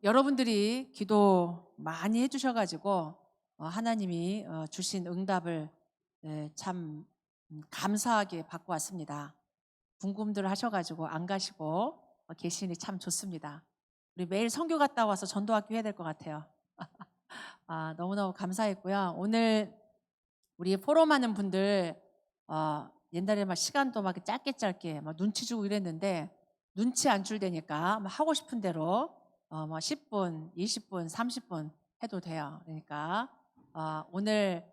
여러분들이 기도 많이 해주셔가지고 하나님이 주신 응답을 참 감사하게 받고 왔습니다. 궁금들 하셔가지고 안 가시고 계시니 참 좋습니다. 우리 매일 선교 갔다 와서 전도학교 해야 될 것 같아요. 너무너무 감사했고요. 오늘 우리 포럼하는 분들 옛날에 막 시간도 막 짧게 막 눈치 주고 이랬는데 눈치 안 줄 되니까 막 하고 싶은 대로 뭐 10분, 20분, 30분 해도 돼요. 그러니까 오늘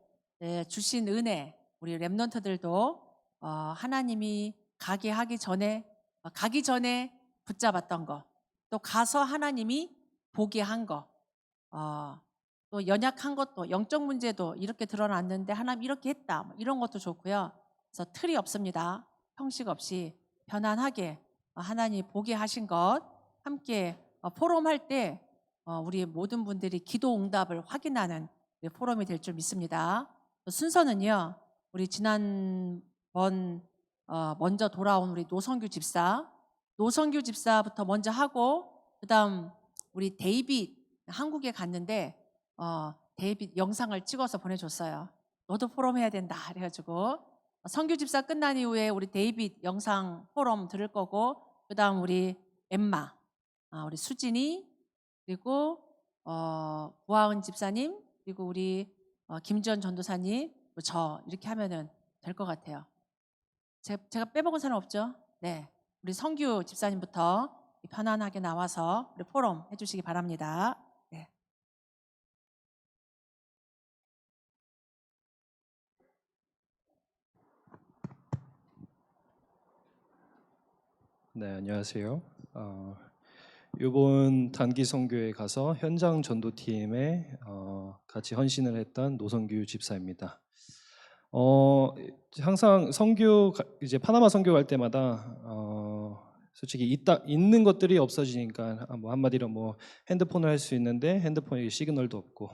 주신 은혜 우리 랩런트들도 하나님이 가기 전에 붙잡았던 거, 또 가서 하나님이 보게 한 거, 또 연약한 것도 영적 문제도 이렇게 드러났는데 하나님 이렇게 했다 뭐 이런 것도 좋고요. 그래서 틀이 없습니다. 형식 없이 편안하게 하나님 보게 하신 것 함께 포럼할 때 우리 모든 분들이 기도 응답을 확인하는 포럼이 될 줄 믿습니다. 순서는요. 우리 지난번 먼저 돌아온 우리 노성규 집사부터 먼저 하고 그다음 우리 데이빗 한국에 갔는데 데이빗 영상을 찍어서 보내줬어요. 너도 포럼 해야 된다 그래가지고 성규 집사 끝난 이후에 우리 데이빗 영상 포럼 들을 거고 그다음 우리 엠마, 우리 수진이 그리고 부하은 집사님 그리고 우리 김지연 전도사님 저 이렇게 하면은 될 것 같아요. 제가 빼먹은 사람 없죠? 네, 우리 성규 집사님부터 편안하게 나와서 우리 포럼 해주시기 바랍니다. 네. 네, 안녕하세요. 이번 단기 선교에 가서 현장 전도팀에 같이 헌신을 했던 노성규 집사입니다. 항상 이제 파나마 선교 갈 때마다 솔직히 있는 것들이 없어지니까 뭐 한마디로 뭐 핸드폰을 할 수 있는데 핸드폰에 시그널도 없고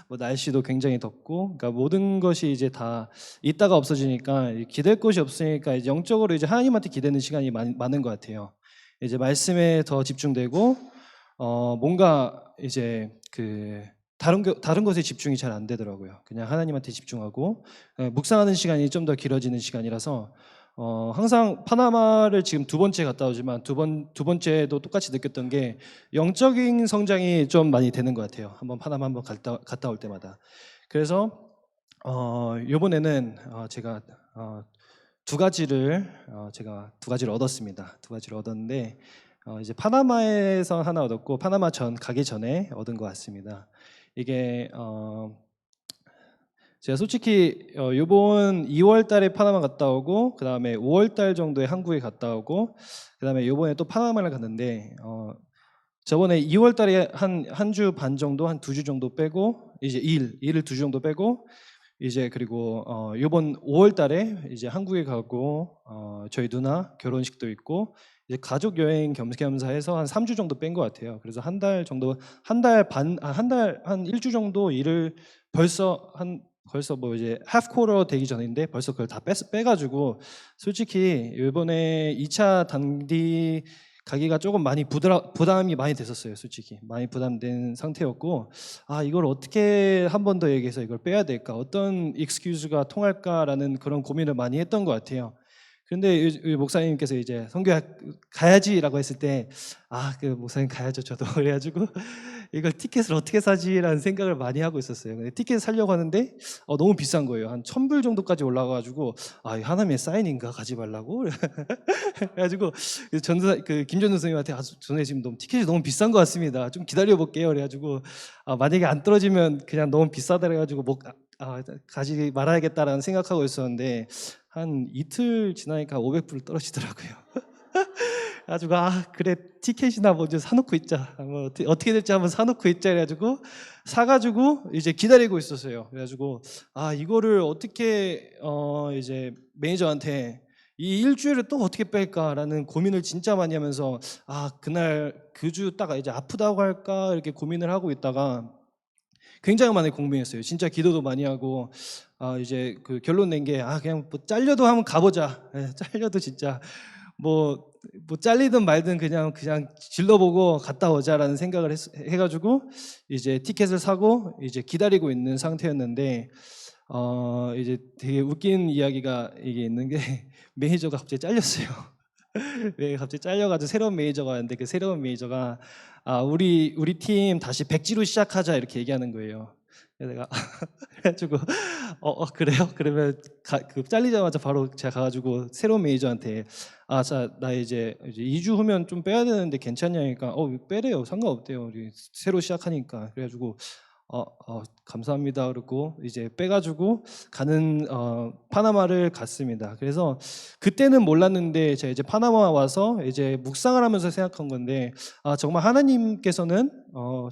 뭐 날씨도 굉장히 덥고 그러니까 모든 것이 이제 다 있다가 없어지니까 기댈 곳이 없으니까 이제 영적으로 이제 하나님한테 기대는 시간이 많은 것 같아요. 이제 말씀에 더 집중되고 뭔가 이제 그 다른 것에 집중이 잘 안 되더라고요. 그냥 하나님한테 집중하고 묵상하는 시간이 좀 더 길어지는 시간이라서 항상 파나마를 지금 두 번째 갔다 오지만 두 번째도 똑같이 느꼈던 게 영적인 성장이 좀 많이 되는 것 같아요. 파나마 한번 갔다 올 때마다. 그래서 이번에는 제가 두 가지를 얻었습니다. 두 가지를 얻었는데 이제 파나마에서 하나 얻었고 파나마 가기 전에 얻은 것 같습니다. 이게 제가 솔직히 이번 2월 달에 파나마 갔다 오고 그 다음에 5월 달 정도에 한국에 갔다 오고 그 다음에 이번에 또 파나마를 갔는데 저번에 2월 달에 한 주 반 정도 한 2주 정도 빼고 이제 일을 2주 정도 빼고 이제 그리고 이번 5월 달에 이제 한국에 가고 저희 누나 결혼식도 있고 이제 가족 여행 겸사겸사 해서 한 3주 정도 뺀 것 같아요. 그래서 한 달 정도 한 일주 정도 일을 벌써 뭐 이제 half quarter 되기 전인데 벌써 그걸 다 빼가지고 솔직히 이번에 2차 단기 가기가 조금 많이 부담이 많이 됐었어요. 솔직히 많이 부담된 상태였고 이걸 어떻게 한 번 더 얘기해서 이걸 빼야 될까 어떤 익스큐즈가 통할까라는 그런 고민을 많이 했던 것 같아요. 그런데 목사님께서 이제 선교 가야지라고 했을 때 그 목사님 가야죠 저도 그래가지고 이걸 티켓을 어떻게 사지라는 생각을 많이 하고 있었어요. 근데 티켓 사려고 하는데 너무 비싼 거예요. 한 1,000불 정도까지 올라가가지고 하나님의 사인인가 가지 말라고 그래가지고 김전도 선생님한테 전에 지금 티켓이 너무 비싼 것 같습니다. 좀 기다려 볼게요. 그래가지고 만약에 안 떨어지면 그냥 너무 비싸다 그래가지고 가지 말아야겠다라는 생각하고 있었는데 한 이틀 지나니까 500불 떨어지더라고요. 그래가지고 그래 티켓이나 먼저 사놓고 있자. 뭐 어떻게 될지 한번 사놓고 있자. 그래가지고 사가지고 이제 기다리고 있었어요. 그래가지고 이거를 어떻게 이제 매니저한테 이 일주일을 또 어떻게 뺄까라는 고민을 진짜 많이 하면서 그날 그 주 딱 이제 아프다고 할까 이렇게 고민을 하고 있다가 굉장히 많이 고민했어요. 진짜 기도도 많이 하고 이제 그 결론 낸 게 그냥 뭐 잘려도 한번 가보자. 잘려도 진짜 뭐 뭐 잘리든 말든 그냥 질러보고 갔다 오자라는 생각을 해가지고 이제 티켓을 사고 이제 기다리고 있는 상태였는데 이제 되게 웃긴 이야기가 이게 있는 게 매니저가 갑자기 잘렸어요. 왜 갑자기 잘려가지고 새로운 매니저가 왔는데 그 새로운 매니저가 우리 팀 다시 백지로 시작하자 이렇게 얘기하는 거예요. 그래서 내가 그래가지고 그래요? 그러면 그 잘리자마자 바로 제가 가가지고 새로운 매니저한테 자 나 이제 2주 후면 좀 빼야 되는데 괜찮냐니까 빼래요. 상관없대요. 우리 새로 시작하니까. 그래가지고 감사합니다. 그러고 이제 빼가지고 가는 파나마를 갔습니다. 그래서 그때는 몰랐는데 제가 이제 파나마 와서 이제 묵상을 하면서 생각한 건데 정말 하나님께서는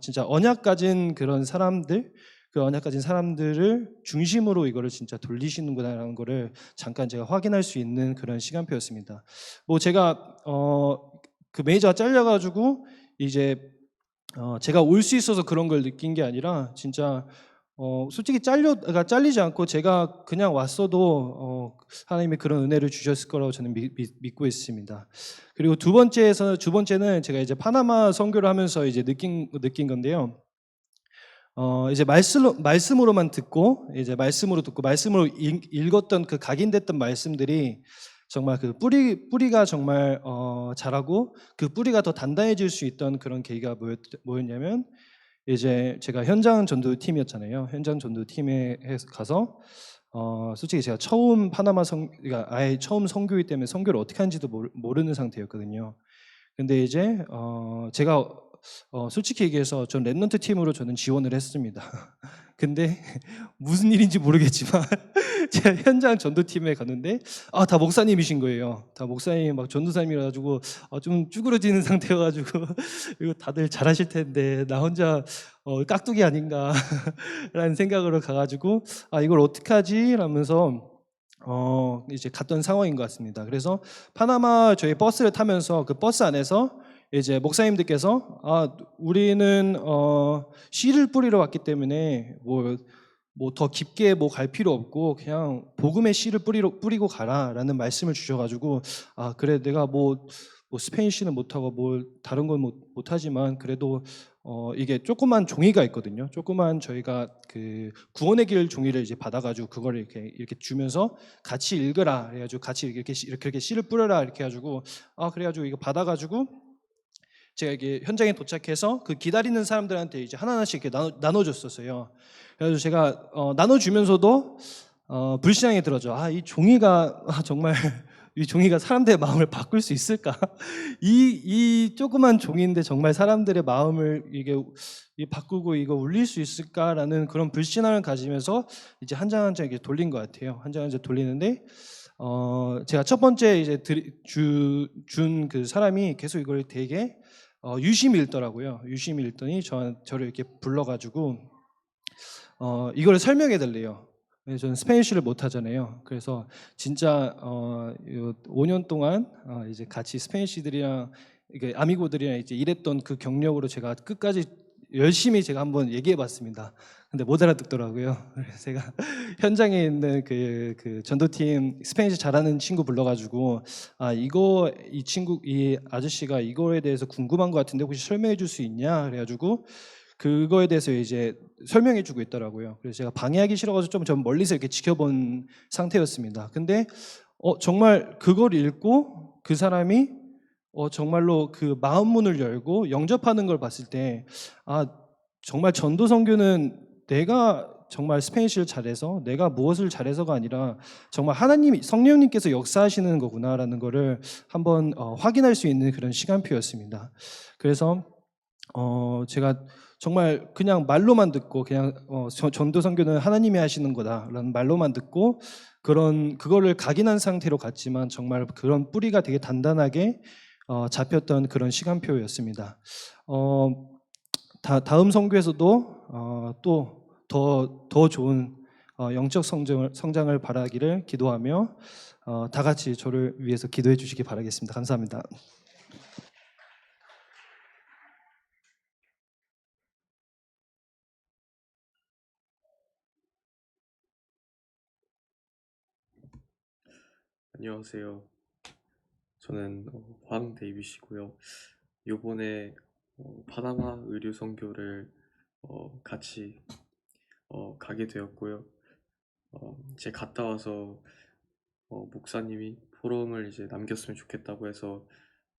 진짜 언약 가진 그런 사람들 그 언약 가진 사람들을 중심으로 이거를 진짜 돌리시는구나라는 거를 잠깐 제가 확인할 수 있는 그런 시간표였습니다. 뭐 제가 그 매니저가 잘려가지고 이제 제가 올 수 있어서 그런 걸 느낀 게 아니라 진짜 솔직히 그러니까 잘리지 않고 제가 그냥 왔어도 하나님이 그런 은혜를 주셨을 거라고 저는 믿고 있습니다. 그리고 두 번째는 제가 이제 파나마 선교를 하면서 이제 느낀 건데요. 이제 말씀으로만 듣고 이제 말씀으로 듣고 말씀으로 읽었던 그 각인됐던 말씀들이 정말 그 뿌리가 정말 자라고 그 뿌리가 더 단단해질 수 있던 그런 계기가 뭐였냐면 이제 제가 현장 전도 팀이었잖아요. 현장 전도 팀에 가서 솔직히 제가 처음 그러니까 아예 처음 선교이기 때문에 선교를 어떻게 하는지도 모르는 상태였거든요. 근데 이제 제가 솔직히 얘기해서 전 랩넌트 팀으로 저는 지원을 했습니다. 근데 무슨 일인지 모르겠지만 제가 현장 전도팀에 갔는데 다 목사님이신 거예요. 다 목사님 막 전도사님이라 가지고 좀 쭈그러지는 상태여가지고 이거 다들 잘하실 텐데 나 혼자 깍두기 아닌가라는 생각으로 가가지고 이걸 어떻게 하지? 라면서 이제 갔던 상황인 것 같습니다. 그래서 파나마 저희 버스를 타면서 그 버스 안에서 이제 목사님들께서 우리는 씨를 뿌리러 왔기 때문에 뭐 더 깊게 뭐 갈 필요 없고 그냥 복음의 씨를 뿌리고 가라라는 말씀을 주셔가지고 그래 내가 뭐 스페인시는 못하고 뭘 다른 건 못하지만 그래도 이게 조그만 종이가 있거든요. 조그만 저희가 그 구원의 길 종이를 이제 받아가지고 그걸 이렇게 주면서 같이 읽으라 그래가지고 같이 이렇게 씨를 뿌려라 이렇게 해가지고 그래가지고 이거 받아가지고 제가 이게 현장에 도착해서 그 기다리는 사람들한테 이제 하나하나씩 이렇게 나눠줬었어요. 그래서 제가 나눠주면서도 불신앙이 들어져. 이 종이가 정말 이 종이가 사람들의 마음을 바꿀 수 있을까? 이 조그만 종이인데 정말 사람들의 마음을 이게 바꾸고 이거 울릴 수 있을까라는 그런 불신앙을 가지면서 이제 한 장 한 장 이렇게 돌린 것 같아요. 한 장 한 장 돌리는데 제가 첫 번째 이제 준 그 사람이 계속 이걸 되게 유심히 읽더라고요. 유심히 읽더니 저를 이렇게 불러가지고 이걸 설명해 달래요. 저는 스페인시를 못 하잖아요. 그래서 진짜 5년 동안 이제 같이 스페인시들이랑 이게 아미고들이랑 이제 일했던 그 경력으로 제가 끝까지 열심히 제가 한번 얘기해 봤습니다. 근데 못 알아듣더라고요. 그래서 제가 현장에 있는 그 전도팀 스페인시 잘하는 친구 불러가지고 이 아저씨가 이거에 대해서 궁금한 것 같은데 혹시 설명해 줄 수 있냐? 그래가지고 그거에 대해서 이제 설명해 주고 있더라고요. 그래서 제가 방해하기 싫어가지고 좀 멀리서 이렇게 지켜본 상태였습니다. 근데 정말 그걸 읽고 그 사람이 정말로 그 마음 문을 열고 영접하는 걸 봤을 때 정말 전도 선교는 내가 정말 스페인시를 잘해서 내가 무엇을 잘해서가 아니라 정말 하나님이 성령님께서 역사하시는 거구나라는 거를 한번 확인할 수 있는 그런 시간표였습니다. 그래서 제가 정말 그냥 말로만 듣고 그냥 전도 선교는 하나님이 하시는 거다라는 말로만 듣고 그거를 각인한 상태로 갔지만 정말 그런 뿌리가 되게 단단하게 잡혔던 그런 시간표였습니다. 다음 선교에서도 또 더 좋은 영적 성장을 바라기를 기도하며 다 같이 저를 위해서 기도해 주시기 바라겠습니다. 감사합니다. 안녕하세요. 저는 황 데이빗이고요. 요번에 파나마 의류 선교를 같이 가게 되었고요. 이제 갔다 와서 목사님이 포럼을 이제 남겼으면 좋겠다고 해서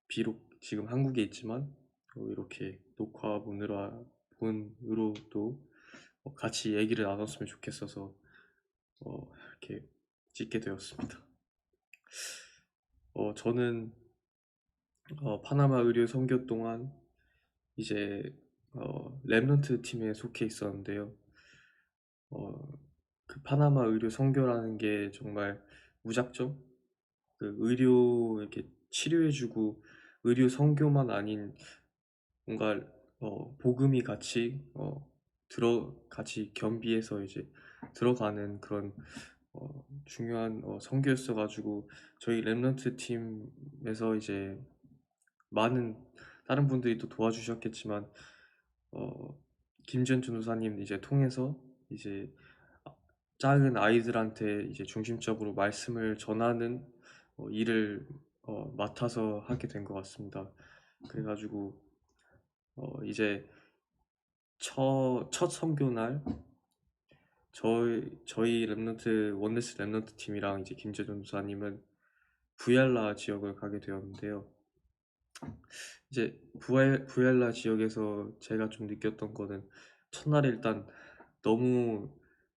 비록 지금 한국에 있지만 이렇게 녹화본으로도 같이 얘기를 나눴으면 좋겠어서 이렇게 찍게 되었습니다. 저는 파나마 의류 선교 동안 이제 렘넌트 팀에 속해 있었는데요. 그 파나마 의료 선교라는 게 정말 무작정 그 의료 이렇게 치료해주고 의료 선교만 아닌 뭔가 복음이 같이 겸비해서 이제 들어가는 그런 중요한 선교였어가지고 저희 렘넌트 팀에서 이제 많은 다른 분들이 또 도와주셨겠지만 김전 전도사님 이제 통해서 이제 작은 아이들한테 이제 중심적으로 말씀을 전하는 일을 맡아서 하게 된 것 같습니다. 그래가지고 이제 첫 선교 날 저희 렘넌트 원네스 렘넌트 팀이랑 이제 김재 전도사님은 부얄라 지역을 가게 되었는데요. 이제 부얄라 지역에서 제가 좀 느꼈던 거는 첫날에 일단 너무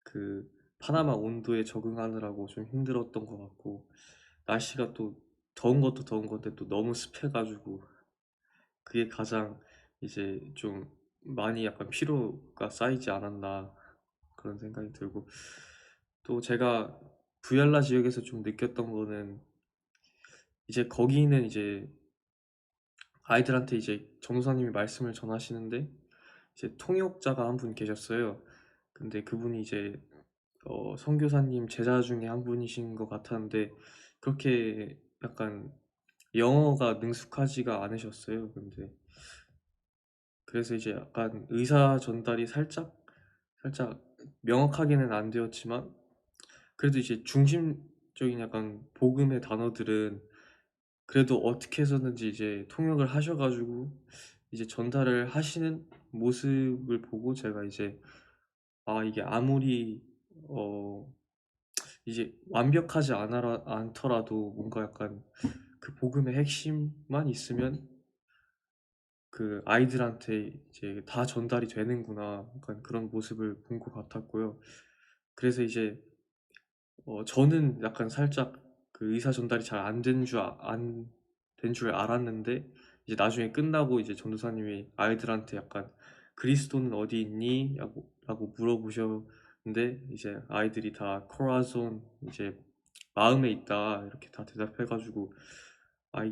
그 파나마 온도에 적응하느라고 좀 힘들었던 것 같고 날씨가 또 더운 것도 더운 건데 또 너무 습해가지고 그게 가장 이제 좀 많이 약간 피로가 쌓이지 않았나 그런 생각이 들고 또 제가 부얄라 지역에서 좀 느꼈던 거는 이제 거기는 이제 아이들한테 이제 전도사님이 말씀을 전하시는데 이제 통역자가 한 분 계셨어요. 근데 그분이 이제 선교사님 제자 중에 한 분이신 것 같았는데 그렇게 약간 영어가 능숙하지가 않으셨어요. 근데 그래서 이제 약간 의사 전달이 살짝 명확하게는 안 되었지만 그래도 이제 중심적인 약간 복음의 단어들은 그래도 어떻게 해서든지 이제 통역을 하셔가지고 이제 전달을 하시는 모습을 보고 제가 이제 이게 아무리 이제 완벽하지 않더라도 뭔가 약간 그 복음의 핵심만 있으면 그 아이들한테 이제 다 전달이 되는구나 약간 그런 모습을 본 것 같았고요. 그래서 이제 저는 약간 살짝 그 의사 전달이 잘 안 된 줄 알았는데 이제 나중에 끝나고 이제 전도사님이 아이들한테 약간 그리스도는 어디 있니? 라고 물어보셨는데 이제 아이들이 다 코라존 이제 마음에 있다 이렇게 다 대답해가지고 아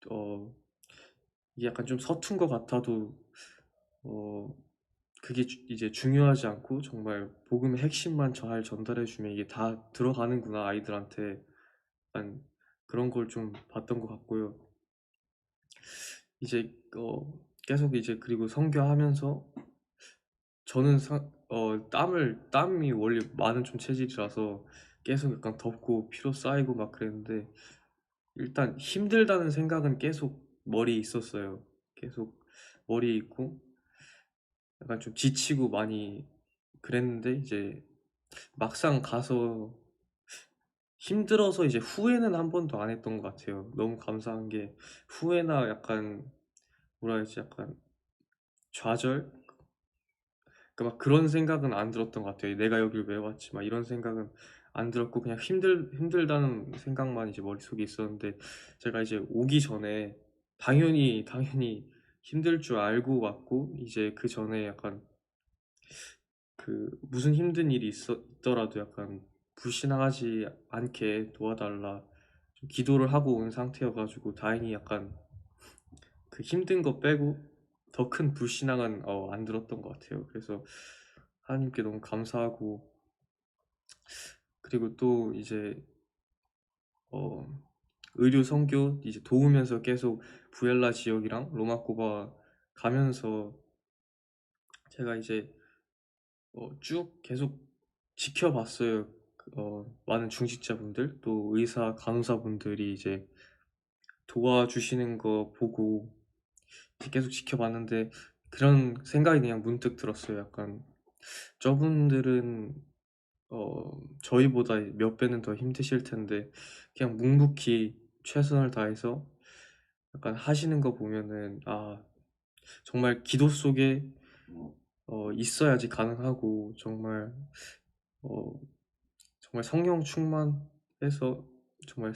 어, 이게 약간 좀 서툰 것 같아도 어, 그게 이제 중요하지 않고 정말 복음의 핵심만 잘 전달해주면 이게 다 들어가는구나 아이들한테 약간 그런 걸 좀 봤던 것 같고요. 이제 계속 이제 그리고 선교하면서 저는 땀이 원래 많은 좀 체질이라서 계속 약간 덥고 피로 쌓이고 막 그랬는데 일단 힘들다는 생각은 계속 머리에 있었어요. 계속 머리에 있고 약간 좀 지치고 많이 그랬는데 이제 막상 가서 힘들어서 이제 후회는 한 번도 안 했던 것 같아요. 너무 감사한 게 후회나 약간 뭐라 해야지 약간 좌절? 막 그런 생각은 안 들었던 것 같아요. 내가 여기를 왜 왔지? 막 이런 생각은 안 들었고 그냥 힘들다는 생각만 이제 머릿속에 있었는데 제가 이제 오기 전에 당연히 힘들 줄 알고 왔고 이제 그 전에 약간 그 무슨 힘든 일이 있더라도 약간 불신앙하지 않게 도와달라 좀 기도를 하고 온 상태여가지고 다행히 약간 그 힘든 거 빼고 더 큰 불신앙은 안 들었던 것 같아요. 그래서 하나님께 너무 감사하고 그리고 또 이제 어, 의료 선교 이제 도우면서 계속 부엘라 지역이랑 로마코바 가면서 제가 이제 쭉 계속 지켜봤어요. 많은 중직자분들 또 의사, 간호사분들이 이제 도와주시는 거 보고 이제 계속 지켜봤는데 그런 생각이 그냥 문득 들었어요. 약간 저분들은 저희보다 몇 배는 더 힘드실 텐데 그냥 묵묵히 최선을 다해서 약간 하시는 거 보면은 정말 기도 속에 있어야지 가능하고 어 정말 성령 충만해서 정말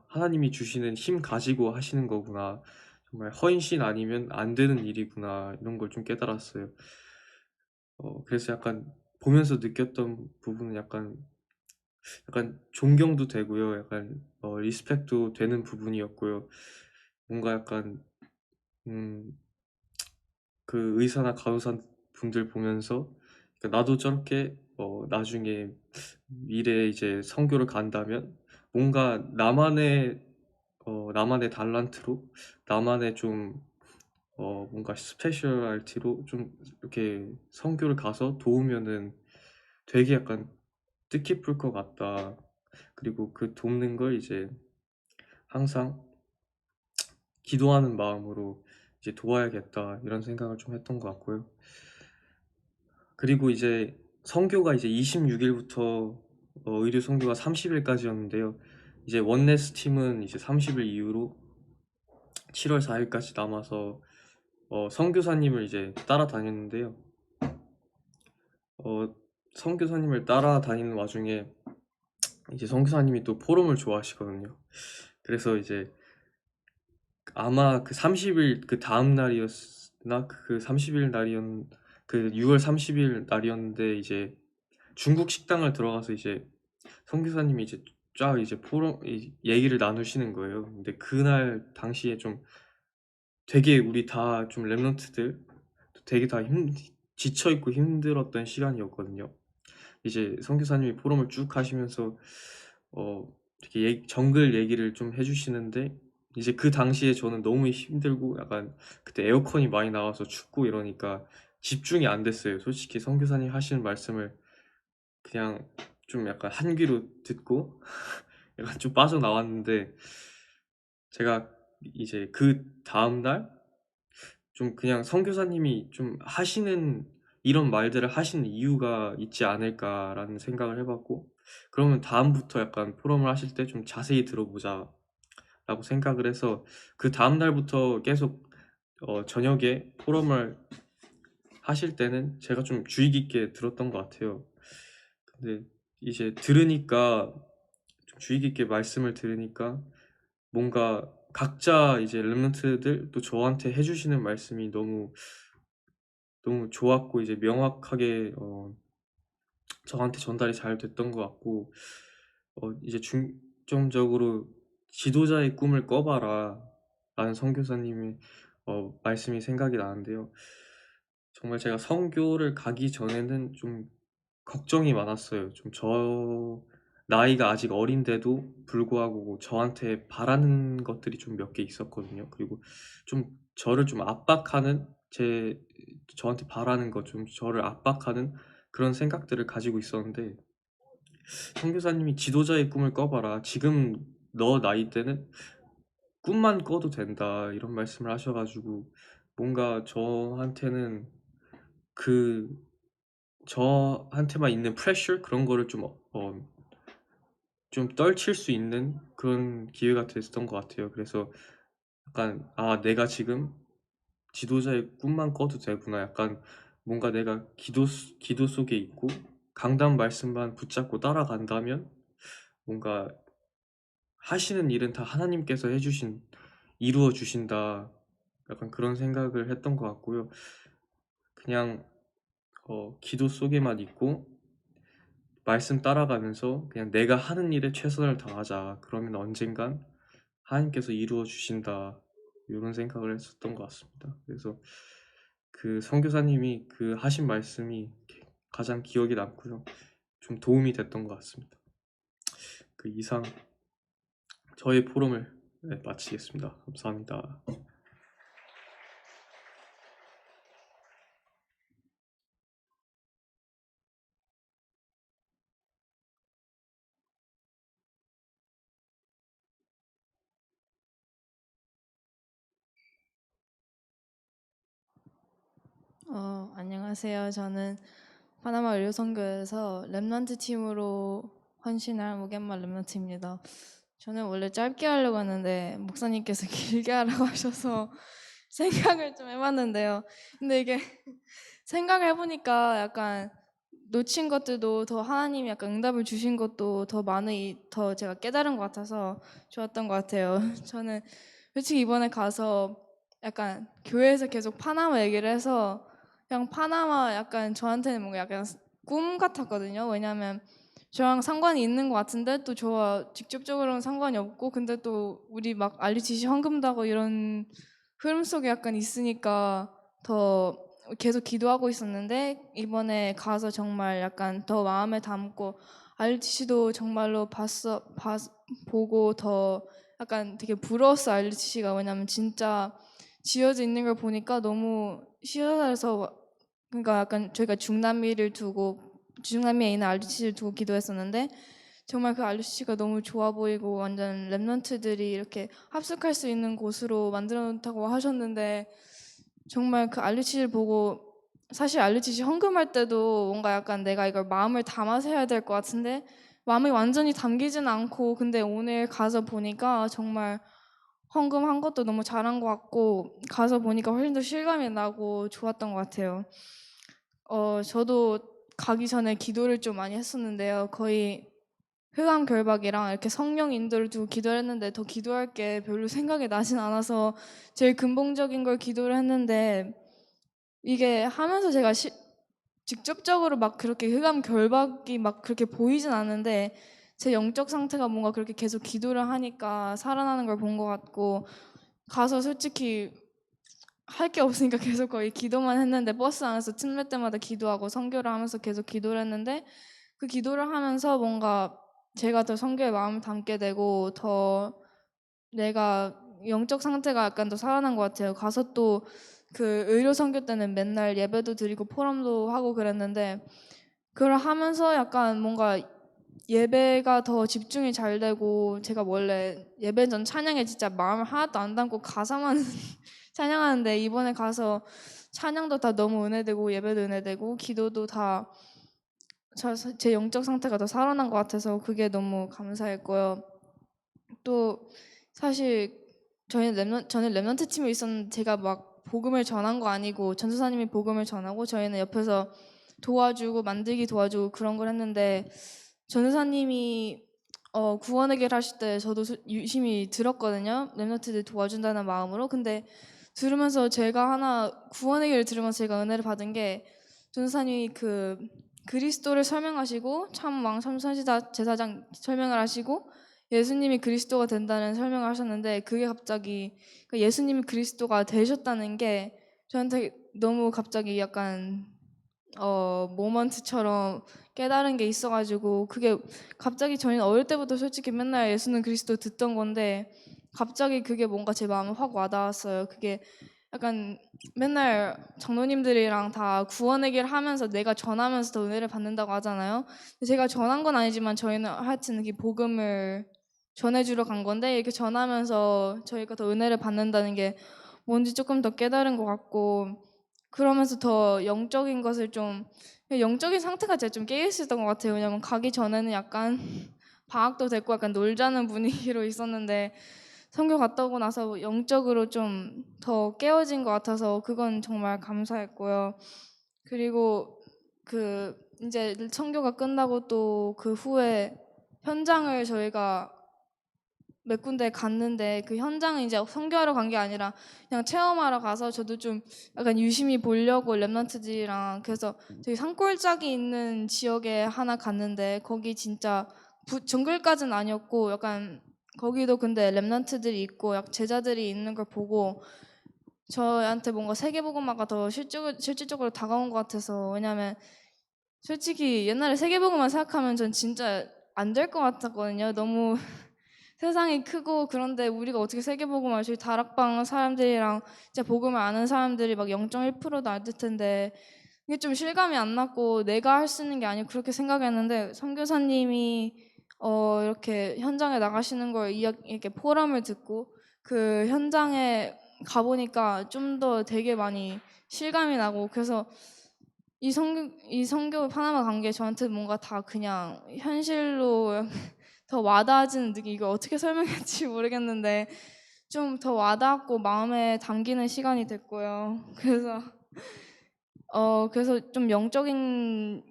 하나님이 주시는 힘 가지고 하시는 거구나. 정말 헌신 아니면 안 되는 일이구나. 이런 걸 좀 깨달았어요. 그래서 약간 보면서 느꼈던 부분은 약간 존경도 되고요. 약간 리스펙도 되는 부분이었고요. 뭔가 약간 음 그 의사나 간호사 분들 보면서 그러니까 나도 저렇게 나중에 미래에 이제 선교를 간다면 뭔가 나만의 달란트로 나만의 좀 뭔가 스페셜리티로 좀 이렇게 선교를 가서 도우면은 되게 약간 뜻깊을 것 같다. 그리고 그 돕는 걸 이제 항상 기도하는 마음으로 이제 도와야겠다 이런 생각을 좀 했던 것 같고요. 그리고 이제 선교가 이제 26일부터 의료 선교가 30일까지였는데요. 이제 원네스 팀은 이제 30일 이후로 7월 4일까지 남아서 선교사님을 이제 따라다녔는데요. 선교사님을 따라다니는 와중에 이제 선교사님이 또 포럼을 좋아하시거든요. 그래서 이제 아마 그 30일 그 다음 날이었나 그 30일 날이었 그 6월 30일 날이었는데 이제 중국 식당을 들어가서 이제 선교사님이 이제 쫙 이제 포럼 얘기를 나누시는 거예요. 근데 그날 당시에 좀 되게 우리 다 좀 랩런트들 되게 다 지쳐 있고 힘들었던 시간이었거든요. 이제 선교사님이 포럼을 쭉 하시면서 되게 정글 얘기를 좀 해주시는데 이제 그 당시에 저는 너무 힘들고 약간 그때 에어컨이 많이 나와서 춥고 이러니까 집중이 안 됐어요. 솔직히 선교사님 하시는 말씀을 그냥 좀 약간 한 귀로 듣고 약간 좀 빠져나왔는데 제가 이제 그 다음날 좀 그냥 선교사님이 좀 하시는 이런 말들을 하시는 이유가 있지 않을까라는 생각을 해봤고 그러면 다음부터 약간 포럼을 하실 때 좀 자세히 들어보자 라고 생각을 해서 그 다음날부터 계속 저녁에 포럼을 하실 때는 제가 좀 주의 깊게 들었던 것 같아요. 근데 이제 들으니까 좀 주의 깊게 말씀을 들으니까 뭔가 각자 이제 랩런트들 또 저한테 해주시는 말씀이 너무 좋았고 이제 명확하게 저한테 전달이 잘 됐던 것 같고 이제 중점적으로 지도자의 꿈을 꿔봐라 라는 선교사님의 말씀이 생각이 나는데요. 정말 제가 선교를 가기 전에는 좀 걱정이 많았어요. 좀 나이가 아직 어린데도 불구하고 저한테 바라는 것들이 좀 몇 개 있었거든요. 그리고 좀 저를 좀 압박하는 저한테 바라는 것 좀 저를 압박하는 그런 생각들을 가지고 있었는데 선교사님이 "지도자의 꿈을 꿔봐라. 지금 너 나이 때는 꿈만 꿔도 된다." 이런 말씀을 하셔 가지고 뭔가 그 저한테만 있는 프레셔 그런 거를 좀 떨칠 수 있는 그런 기회가 됐던 것 같아요. 그래서 약간 '아 내가 지금 지도자의 꿈만 꿔도 되구나.' 약간 뭔가 내가 기도 속에 있고 강단 말씀만 붙잡고 따라간다면 뭔가 '하시는 일은 다 하나님께서 이루어 주신다.' 약간 그런 생각을 했던 것 같고요. 그냥 기도 속에만 있고 말씀 따라가면서 그냥 '내가 하는 일에 최선을 다하자. 그러면 언젠간 하나님께서 이루어 주신다.' 요런 생각을 했었던 것 같습니다. 그래서 그 선교사님이 그 하신 말씀이 가장 기억에 남고요. 좀 도움이 됐던 것 같습니다. 이상 저의 포럼을 마치겠습니다. 감사합니다. 안녕하세요. 저는 파나마 의료선교에서 랩런트 팀으로 헌신할 무겐마 랩런트입니다. 저는 원래 짧게 하려고 했는데 목사님께서 길게 하라고 하셔서 생각을 좀 해봤는데요. 근데 이게 생각을 해보니까 약간 놓친 것들도 더 하나님이 약간 응답을 주신 것도 더 더 제가 깨달은 것 같아서 좋았던 것 같아요. 저는 솔직히 이번에 가서 약간 교회에서 계속 파나마 얘기를 해서 그냥 파나마 약간 저한테는 뭔가 약간 꿈 같았거든요. 왜냐하면 저랑 상관이 있는 것 같은데 또 저와 직접적으로는 상관이 없고 근데 또 우리 막 알리치시 헌금도 하고 이런 흐름 속에 약간 있으니까 더 계속 기도하고 있었는데 이번에 가서 정말 약간 더 마음에 담고 알리치시도 정말로 보고 더 약간 되게 부러웠어 알리치시가. 왜냐면 진짜 지어져 있는 걸 보니까 너무 시원해서 그러니까 약간 저희가 중남미에 있는 알리치시를 두고 기도했었는데 정말 그 알리치시가 너무 좋아 보이고 완전 랩런트들이 이렇게 합숙할 수 있는 곳으로 만들어 놓다고 하셨는데 정말 그 알리치시를 보고 사실 알리치시 헌금할 때도 뭔가 약간 내가 이걸 마음을 담아서 해야 될 것 같은데 마음이 완전히 담기진 않고 근데 오늘 가서 보니까 정말 헌금한 것도 너무 잘한 것 같고 가서 보니까 훨씬 더 실감이 나고 좋았던 것 같아요. 저도 가기 전에 기도를 좀 많이 했었는데요. 거의 회감 결박이랑 이렇게 성령 인도를 두고 기도를 했는데 더 기도할 게 별로 생각이 나진 않아서 제일 근본적인 걸 기도를 했는데 이게 하면서 제가 직접적으로 막 그렇게 흑암 결박이 막 그렇게 보이진 않는데 제 영적 상태가 뭔가 그렇게 계속 기도를 하니까 살아나는 걸 본 것 같고 가서 솔직히 할 게 없으니까 계속 거의 기도만 했는데 버스 안에서 틈날 때마다 기도하고 선교를 하면서 계속 기도를 했는데 그 기도를 하면서 뭔가 제가 더 선교에 마음을 담게 되고 더 내가 영적 상태가 약간 더 살아난 것 같아요. 가서 또 그 의료 선교 때는 맨날 예배도 드리고 포럼도 하고 그랬는데 그걸 하면서 약간 뭔가 예배가 더 집중이 잘 되고 제가 원래 예배 전 찬양에 진짜 마음을 하나도 안 담고 가사만 찬양하는데 이번에 가서 찬양도 다 너무 은혜되고 예배도 은혜되고 기도도 다 제 영적 상태가 더 살아난 것 같아서 그게 너무 감사했고요. 또 사실 저는 랩런트 팀에 있었는데 제가 막 복음을 전한 거 아니고 전도사님이 복음을 전하고 저희는 옆에서 도와주고 만들기 도와주고 그런 걸 했는데 전도사님이 구원의 길 하실 때 저도 유심히 들었거든요. 랩런트들 도와준다는 마음으로. 근데 들으면서 제가 하나 구원의 길을 들으면서 제가 은혜를 받은 게 전도사님이 그 그리스도를 설명하시고 참왕 참선지자 제사장 설명을 하시고 예수님이 그리스도가 된다는 설명을 하셨는데 그게 갑자기 그러니까 예수님이 그리스도가 되셨다는 게 저한테 너무 갑자기 약간 모먼트처럼 깨달은 게 있어가지고 그게 갑자기 저희는 어릴 때부터 솔직히 맨날 예수는 그리스도 듣던 건데 갑자기 그게 뭔가 제 마음에 확 와닿았어요. 그게 약간 맨날 장로님들이랑 다 구원의 길 하면서 내가 전하면서 더 은혜를 받는다고 하잖아요. 근데 제가 전한 건 아니지만 저희는 하여튼 이 복음을 전해주러 간 건데 이렇게 전하면서 저희가 더 은혜를 받는다는 게 뭔지 조금 더 깨달은 것 같고 그러면서 더 영적인 것을 좀 영적인 상태가 제가 좀 깨어 있었던 것 같아요. 왜냐면 가기 전에는 약간 방학도 됐고 약간 놀자는 분위기로 있었는데 선교 갔다 오고 나서 영적으로 좀 더 깨어진 것 같아서 그건 정말 감사했고요. 그리고 그 이제 선교가 끝나고 또 그 후에 현장을 저희가 몇 군데 갔는데 그 현장은 이제 선교하러 간 게 아니라 그냥 체험하러 가서 저도 좀 약간 유심히 보려고 랩런트들이랑 그래서 되게 산골짜기 있는 지역에 하나 갔는데 거기 진짜 정글까지는 아니었고 약간 거기도 근데 랩런트들이 있고 약 제자들이 있는 걸 보고 저한테 뭔가 세계복음화가 더 실질적으로 다가온 것 같아서 왜냐면 솔직히 옛날에 세계복음화 생각하면 전 진짜 안 될 것 같았거든요. 너무 세상이 크고 그런데 우리가 어떻게 세계복음을 저희 다락방 사람들이랑 진짜 복음을 아는 사람들이 막 0.1%도 안 될 텐데 이게 좀 실감이 안 났고 내가 할 수 있는 게 아니고 그렇게 생각했는데 선교사님이 이렇게 현장에 나가시는 걸 이렇게 포럼을 듣고 그 현장에 가보니까 좀 더 되게 많이 실감이 나고 그래서 이 성교 파나마 간 게 저한테 뭔가 다 그냥 현실로 더 와닿아지는 느낌. 이거 어떻게 설명할지 모르겠는데 좀 더 와닿았고 마음에 담기는 시간이 됐고요. 그래서 좀 영적인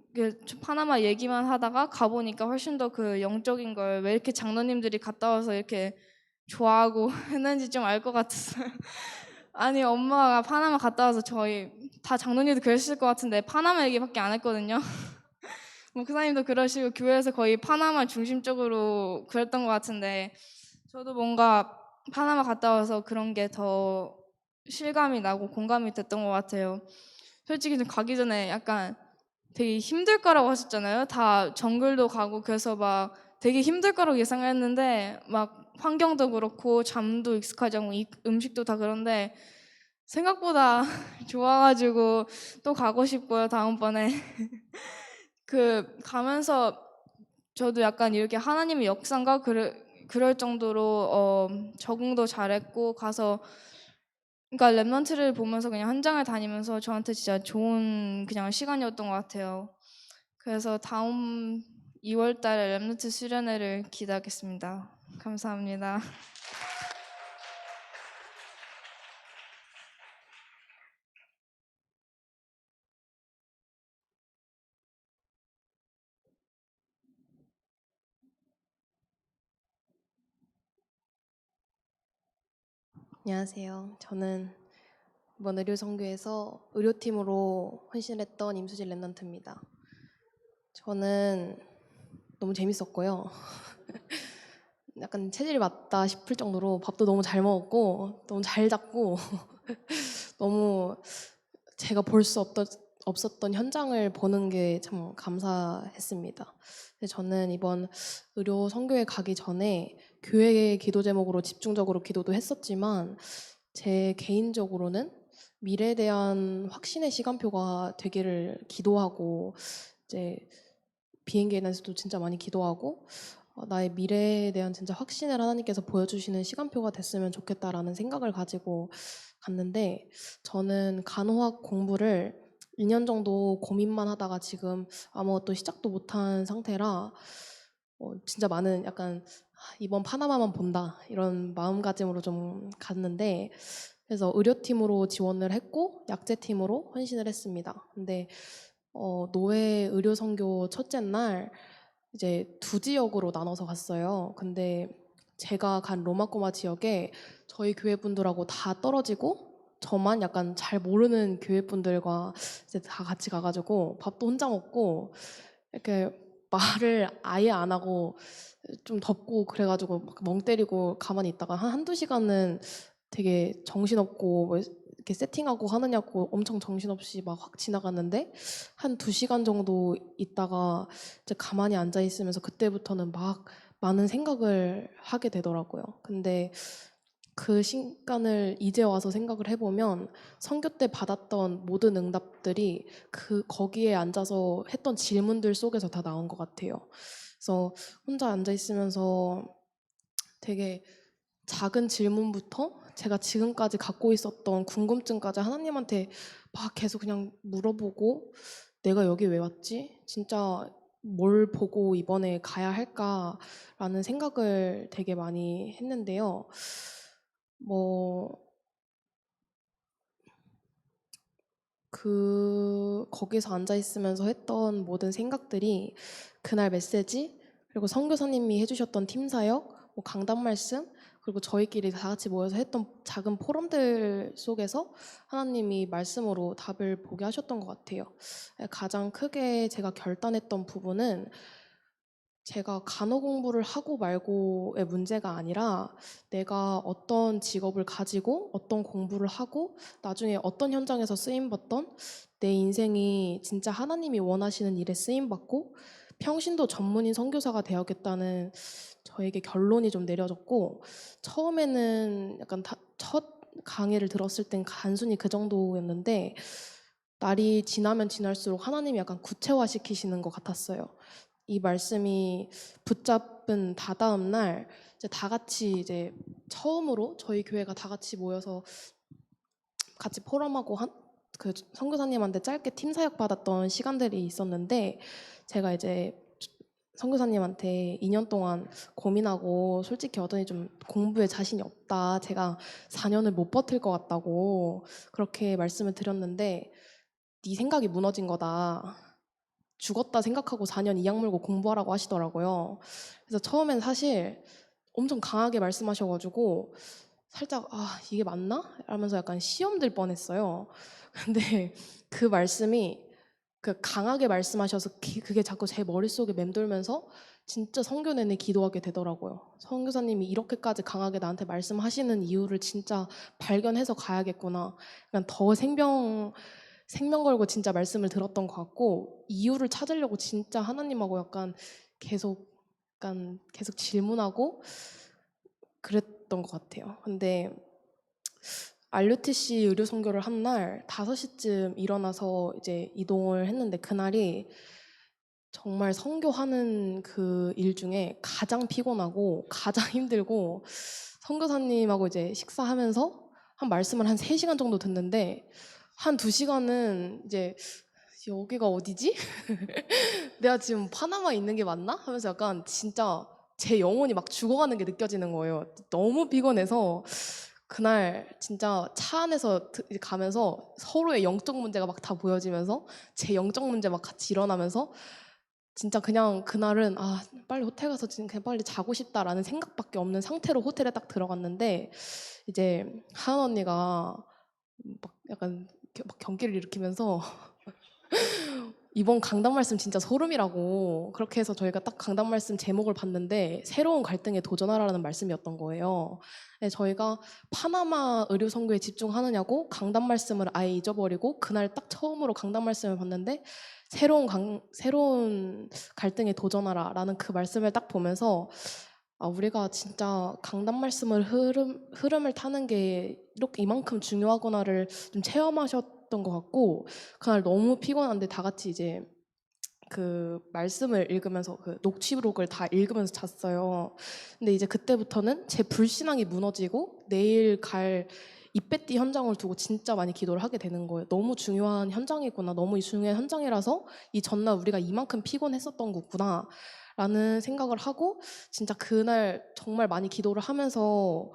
파나마 얘기만 하다가 가보니까 훨씬 더 그 영적인 걸 왜 이렇게 장로님들이 갔다 와서 이렇게 좋아하고 했는지 좀 알 것 같았어요. 아니 엄마가 파나마 갔다 와서 저희 다 장로님도 그랬을 것 같은데 파나마 얘기밖에 안 했거든요. 목사님도 그러시고 교회에서 거의 파나마 중심적으로 그랬던 것 같은데 저도 뭔가 파나마 갔다 와서 그런 게 더 실감이 나고 공감이 됐던 것 같아요. 솔직히 좀 가기 전에 약간 되게 힘들 거라고 하셨잖아요. 다 정글도 가고 그래서 막 되게 힘들 거라고 예상했는데 막 환경도 그렇고 잠도 익숙하지 않고 음식도 다 그런데 생각보다 좋아가지고 또 가고 싶고요. 다음번에 가면서 저도 약간 이렇게 하나님의 역사인가 그럴 정도로 적응도 잘했고 가서 그러니까 랩런트를 보면서 그냥 현장을 다니면서 저한테 진짜 좋은 그냥 시간이었던 것 같아요. 그래서 다음 2월 달에 랩런트 수련회를 기대하겠습니다. 감사합니다. 안녕하세요. 저는 이번 의료선교에서 의료팀으로 헌신했던 임수진 랩런트입니다. 저는 너무 재밌었고요. 약간 체질이 맞다 싶을 정도로 밥도 너무 잘 먹었고 너무 잘 잤고 너무 제가 볼 수 없었던 현장을 보는 게 참 감사했습니다. 근데 저는 이번 의료 선교에 가기 전에 교회의 기도 제목으로 집중적으로 기도도 했었지만 제 개인적으로는 미래에 대한 확신의 시간표가 되기를 기도하고 이제 비행기에 대해서도 진짜 많이 기도하고 나의 미래에 대한 진짜 확신을 하나님께서 보여주시는 시간표가 됐으면 좋겠다라는 생각을 가지고 갔는데 저는 간호학 공부를 2년 정도 고민만 하다가 지금 아무것도 시작도 못한 상태라 진짜 많은 약간 이번 파나마만 본다 이런 마음가짐으로 좀 갔는데 그래서 의료팀으로 지원을 했고 약제팀으로 헌신을 했습니다. 근데 노예 의료 선교 첫째 날 이제 두 지역으로 나눠서 갔어요. 근데 제가 간 로마꼬마 지역에 저희 교회 분들하고 다 떨어지고 저만 약간 잘 모르는 교회 분들과 이제 다 같이 가가지고 밥도 혼자 먹고 이렇게 말을 아예 안 하고 좀 덥고 그래가지고 막 멍 때리고 가만히 있다가 한두 시간은 되게 정신없고 뭐 이렇게 세팅하고 하느냐고 엄청 정신없이 막 확 지나갔는데 한 2시간 정도 있다가 이제 가만히 앉아 있으면서 그때부터는 막 많은 생각을 하게 되더라고요. 근데 그 시간을 이제 와서 생각을 해보면 선교 때 받았던 모든 응답들이 거기에 앉아서 했던 질문들 속에서 다 나온 것 같아요. 그래서 혼자 앉아 있으면서 되게 작은 질문부터 제가 지금까지 갖고 있었던 궁금증까지 하나님한테 막 계속 그냥 물어보고 내가 여기 왜 왔지? 진짜 뭘 보고 이번에 가야 할까라는 생각을 되게 많이 했는데요. 거기서 앉아 있으면서 했던 모든 생각들이 그날 메시지, 그리고 선교사님이 해주셨던 팀 사역, 뭐 강단 말씀, 그리고 저희끼리 다 같이 모여서 했던 작은 포럼들 속에서 하나님이 말씀으로 답을 보게 하셨던 것 같아요. 가장 크게 제가 결단했던 부분은 제가 간호 공부를 하고 말고의 문제가 아니라 내가 어떤 직업을 가지고 어떤 공부를 하고 나중에 어떤 현장에서 쓰임받던 내 인생이 진짜 하나님이 원하시는 일에 쓰임받고 평신도 전문인 선교사가 되었겠다는 저에게 결론이 좀 내려졌고 처음에는 약간 첫 강의를 들었을 땐 단순히 그 정도였는데 날이 지나면 지날수록 하나님이 약간 구체화시키시는 것 같았어요. 이 말씀이 붙잡은 다다음 날 이제 다 같이 이제 처음으로 저희 교회가 다 같이 모여서 같이 포럼하고 그 선교사님한테 짧게 팀 사역 받았던 시간들이 있었는데 제가 이제 선교사님한테 2년 동안 고민하고 솔직히 여전히 좀 공부에 자신이 없다. 제가 4년을 못 버틸 것 같다고 그렇게 말씀을 드렸는데 네 생각이 무너진 거다. 죽었다 생각하고 4년 이악 물고 공부하라고 하시더라고요. 그래서 처음엔 사실 엄청 강하게 말씀하셔가지고 살짝 이게 맞나? 하면서 약간 시험 들 뻔했어요. 근데 그 말씀이 그 강하게 말씀하셔서 그게 자꾸 제 머릿속에 맴돌면서 진짜 선교 내내 기도하게 되더라고요. 선교사님이 이렇게까지 강하게 나한테 말씀하시는 이유를 진짜 발견해서 가야겠구나. 약간 더 생명 걸고 진짜 말씀을 들었던 것 같고 이유를 찾으려고 진짜 하나님하고 계속 질문하고 그랬던 것 같아요. 근데 RUTC 의료 선교를 한 날 5시쯤 일어나서 이제 이동을 했는데 그날이 정말 선교하는 그 일 중에 가장 피곤하고 가장 힘들고 선교사님하고 이제 식사하면서 한 말씀을 한 3시간 정도 듣는데 한 2시간은 이제 여기가 어디지? 내가 지금 파나마에 있는 게 맞나? 하면서 약간 진짜 제 영혼이 막 죽어가는 게 느껴지는 거예요. 너무 피곤해서 그날 진짜 차 안에서 가면서 서로의 영적 문제가 막 다 보여지면서 제 영적 문제 막 같이 일어나면서 진짜 그냥 그날은 빨리 호텔 가서 지금 그냥 빨리 자고 싶다라는 생각밖에 없는 상태로 호텔에 딱 들어갔는데 이제 하은 언니가 막 약간 막 경기를 일으키면서 이번 강단 말씀 진짜 소름이라고 그렇게 해서 저희가 딱 강단 말씀 제목을 봤는데 새로운 갈등에 도전하라는 말씀이었던 거예요. 네, 저희가 파나마 의료 선교에 집중하느냐고 강단 말씀을 아예 잊어버리고 그날 딱 처음으로 강단 말씀을 봤는데 새로운 갈등에 도전하라라는 그 말씀을 딱 보면서 우리가 진짜 강단 말씀을 흐름을 타는 게 이렇게 이만큼 중요하구나를 좀 체험하셨던 것 같고 그날 너무 피곤한데 다 같이 이제 그 말씀을 읽으면서 그 녹취록을 다 읽으면서 잤어요. 근데 이제 그때부터는 제 불신앙이 무너지고 내일 갈 이빼띠 현장을 두고 진짜 많이 기도를 하게 되는 거예요. 너무 중요한 현장이구나. 너무 중요한 현장이라서 이 전날 우리가 이만큼 피곤했었던 거구나. 라는 생각을 하고 진짜 그날 정말 많이 기도를 하면서